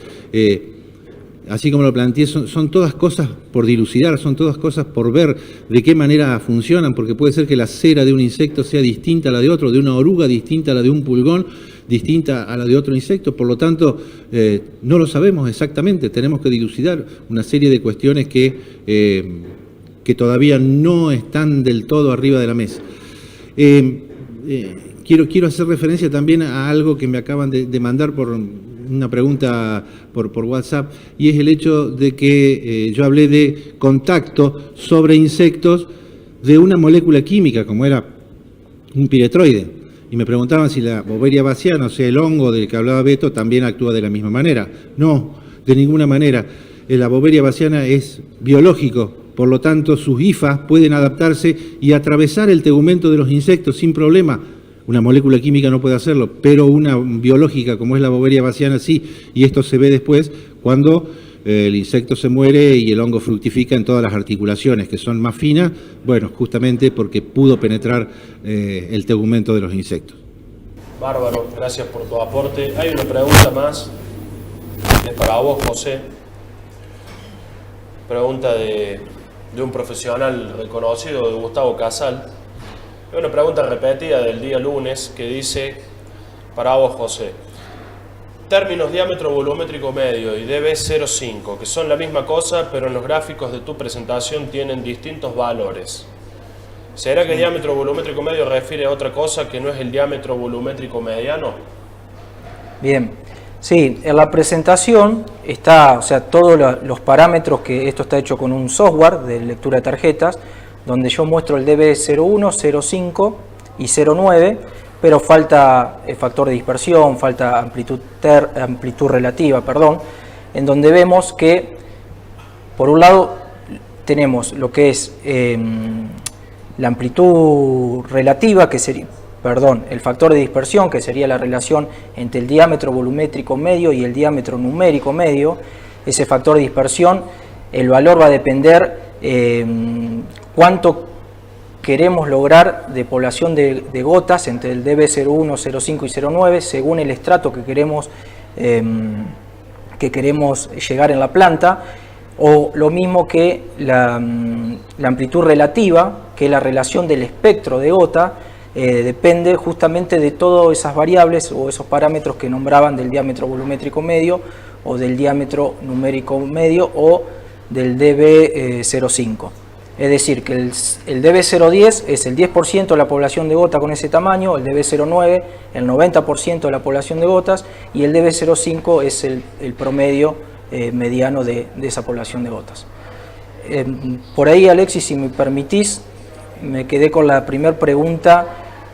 así como lo planteé, son todas cosas por dilucidar, son todas cosas por ver de qué manera funcionan, porque puede ser que la cera de un insecto sea distinta a la de otro, de una oruga distinta a la de un pulgón, distinta a la de otro insecto, por lo tanto no lo sabemos exactamente, tenemos que dilucidar una serie de cuestiones que todavía no están del todo arriba de la mesa. Quiero hacer referencia también a algo que me acaban de mandar por una pregunta por WhatsApp, y es el hecho de que yo hablé de contacto sobre insectos de una molécula química, como era un piretroide, y me preguntaban si la Boveria bassiana, o sea, el hongo del que hablaba Beto, también actúa de la misma manera. No, de ninguna manera. La Boveria bassiana es biológico, por lo tanto sus hifas pueden adaptarse y atravesar el tegumento de los insectos sin problema. Una molécula química no puede hacerlo, pero una biológica como es la Boveria bassiana sí, y esto se ve después cuando el insecto se muere y el hongo fructifica en todas las articulaciones, que son más finas, bueno, justamente porque pudo penetrar el tegumento de los insectos. Bárbaro, gracias por tu aporte. Hay una pregunta más, es para vos, José. Pregunta de un profesional reconocido, de Gustavo Casal. Es una pregunta repetida del día lunes que dice, para vos, José, términos diámetro volumétrico medio y DB05, que son la misma cosa, pero en los gráficos de tu presentación tienen distintos valores. ¿Será que el diámetro volumétrico medio refiere a otra cosa que no es el diámetro volumétrico mediano? Bien, sí, en la presentación está, o sea, todos los parámetros, que esto está hecho con un software de lectura de tarjetas, donde yo muestro el DB01, 05 y 09, pero falta el factor de dispersión, falta amplitud relativa, en donde vemos que, por un lado, tenemos lo que es La amplitud relativa, que sería, el factor de dispersión, que sería la relación entre el diámetro volumétrico medio y el diámetro numérico medio, ese factor de dispersión, el valor va a depender cuánto queremos lograr de población de gotas entre el dB01, 0,5 y 0,9 según el estrato que queremos llegar en la planta, o lo mismo que la amplitud relativa, que es la relación del espectro de gota, depende justamente de todas esas variables o esos parámetros que nombraban del diámetro volumétrico medio o del diámetro numérico medio o del dB05. Es decir, que el dB010 es el 10% de la población de gota con ese tamaño, el dB09 el 90% de la población de gotas y el dB05 es el promedio mediano de esa población de gotas. Por ahí, Alexis, si me permitís, me quedé con la primera pregunta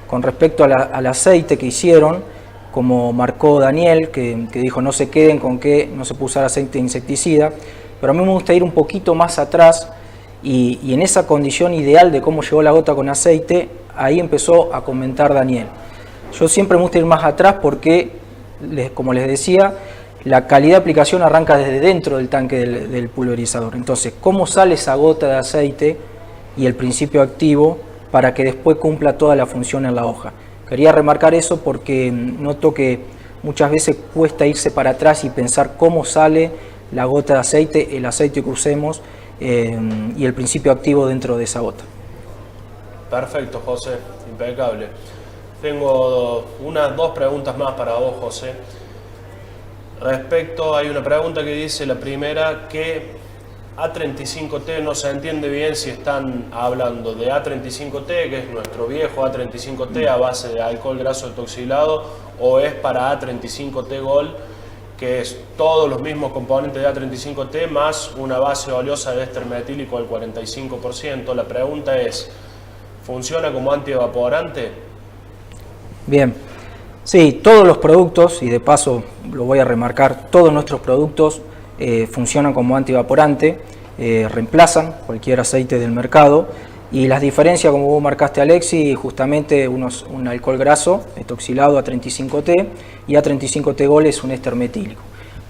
con respecto al aceite que hicieron, como marcó Daniel, que dijo no se queden con que no se puede usar aceite insecticida, pero a mí me gusta ir un poquito más atrás y en esa condición ideal de cómo llegó la gota con aceite, ahí empezó a comentar Daniel. Yo siempre me gusta ir más atrás porque, como les decía, la calidad de aplicación arranca desde dentro del tanque del pulverizador. Entonces, ¿cómo sale esa gota de aceite y el principio activo para que después cumpla toda la función en la hoja? Quería remarcar eso porque noto que muchas veces cuesta irse para atrás y pensar cómo sale la gota de aceite, el aceite que usemos y el principio activo dentro de esa gota. Perfecto, José, impecable. Tengo dos preguntas más para vos, José. Hay una pregunta que dice, la primera, que A35T, no se entiende bien si están hablando de A35T, que es nuestro viejo A35T a base de alcohol graso etoxilado, o es para A35T Gold, que es todos los mismos componentes de A35T más una base oleosa de éster metílico al 45%. La pregunta es, ¿funciona como antievaporante? Bien, sí, todos los productos, y de paso lo voy a remarcar, todos nuestros productos funcionan como antievaporante, reemplazan cualquier aceite del mercado, y las diferencias, como vos marcaste, Alexis, justamente un alcohol graso etoxilado A35T y A35T Gold es un éster metílico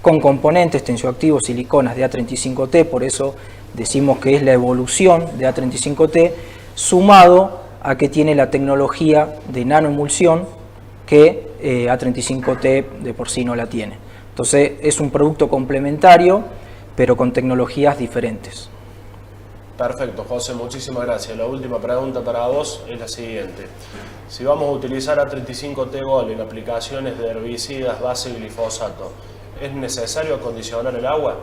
con componentes tensioactivos siliconas de A35T, por eso decimos que es la evolución de A35T, sumado a que tiene la tecnología de nanoemulsión que A35T de por sí no la tiene. Entonces es un producto complementario, pero con tecnologías diferentes. Perfecto, José, muchísimas gracias. La última pregunta para vos es la siguiente. Si vamos a utilizar A35T Gold en aplicaciones de herbicidas base glifosato, ¿es necesario acondicionar el agua?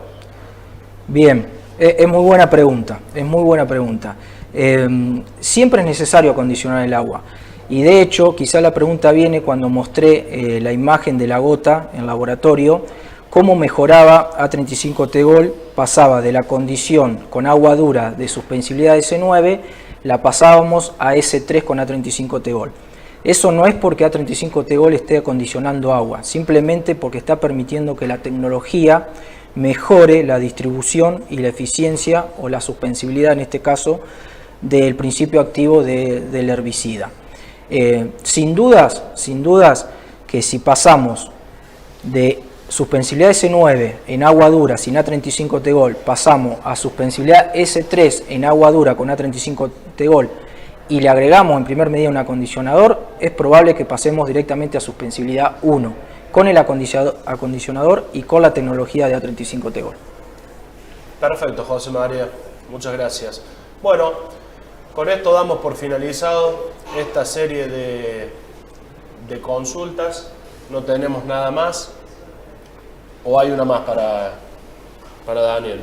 Bien, es muy buena pregunta, siempre es necesario acondicionar el agua. Y de hecho, quizá la pregunta viene cuando mostré la imagen de la gota en laboratorio, cómo mejoraba A35T Gold, pasaba de la condición con agua dura de suspensibilidad de S9, la pasábamos a S3 con A35T Gold. Eso no es porque A35T Gold esté acondicionando agua, simplemente porque está permitiendo que la tecnología mejore la distribución y la eficiencia o la suspensibilidad, en este caso, del principio activo del herbicida. Sin dudas que si pasamos de suspensibilidad S9 en agua dura sin A35T Gold, pasamos a suspensibilidad S3 en agua dura con A35T Gold y le agregamos en primer medida un acondicionador, es probable que pasemos directamente a suspensibilidad 1 con el acondicionador y con la tecnología de A35T Gold. Perfecto, José María, muchas gracias. Bueno, con esto damos por finalizado esta serie de consultas. No tenemos nada más. ¿O hay una más para Daniel?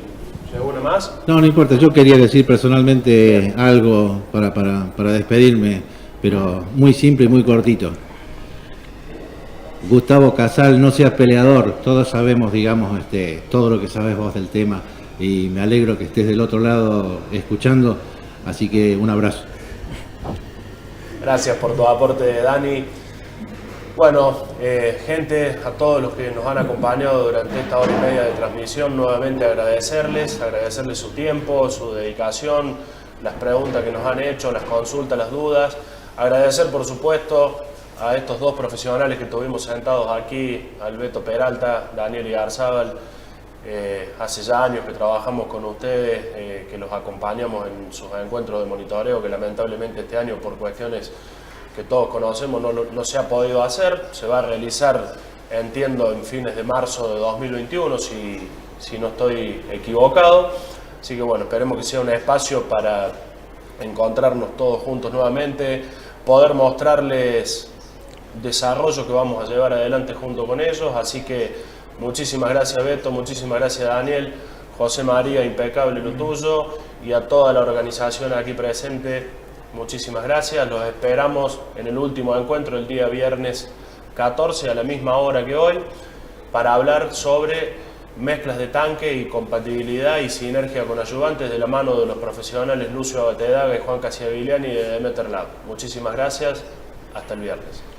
¿Llegó una más? No importa. Yo quería decir personalmente algo para despedirme, pero muy simple y muy cortito. Gustavo Casal, no seas peleador. Todos sabemos, digamos, todo lo que sabes vos del tema. Y me alegro que estés del otro lado escuchando. Así que un abrazo. Gracias por tu aporte, Dani. Bueno, gente, a todos los que nos han acompañado durante esta hora y media de transmisión, nuevamente agradecerles su tiempo, su dedicación, las preguntas que nos han hecho, las consultas, las dudas. Agradecer, por supuesto, a estos dos profesionales que tuvimos sentados aquí, al Beto Peralta, Daniel Igarzábal. Hace ya años que trabajamos con ustedes, que los acompañamos en sus encuentros de monitoreo, que lamentablemente este año por cuestiones que todos conocemos no se ha podido hacer. Se va a realizar, entiendo, en fines de marzo de 2021, si no estoy equivocado. Así que bueno, esperemos que sea un espacio para encontrarnos todos juntos nuevamente, poder mostrarles desarrollo que vamos a llevar adelante junto con ellos. Así que muchísimas gracias, Beto, muchísimas gracias, Daniel, José María, impecable lo tuyo, y a toda la organización aquí presente, muchísimas gracias. Los esperamos en el último encuentro el día viernes 14 a la misma hora que hoy, para hablar sobre mezclas de tanque y compatibilidad y sinergia con ayudantes, de la mano de los profesionales Lucio Abatedaga y Juan Casiavigliani de Demeter Lab. Muchísimas gracias, hasta el viernes.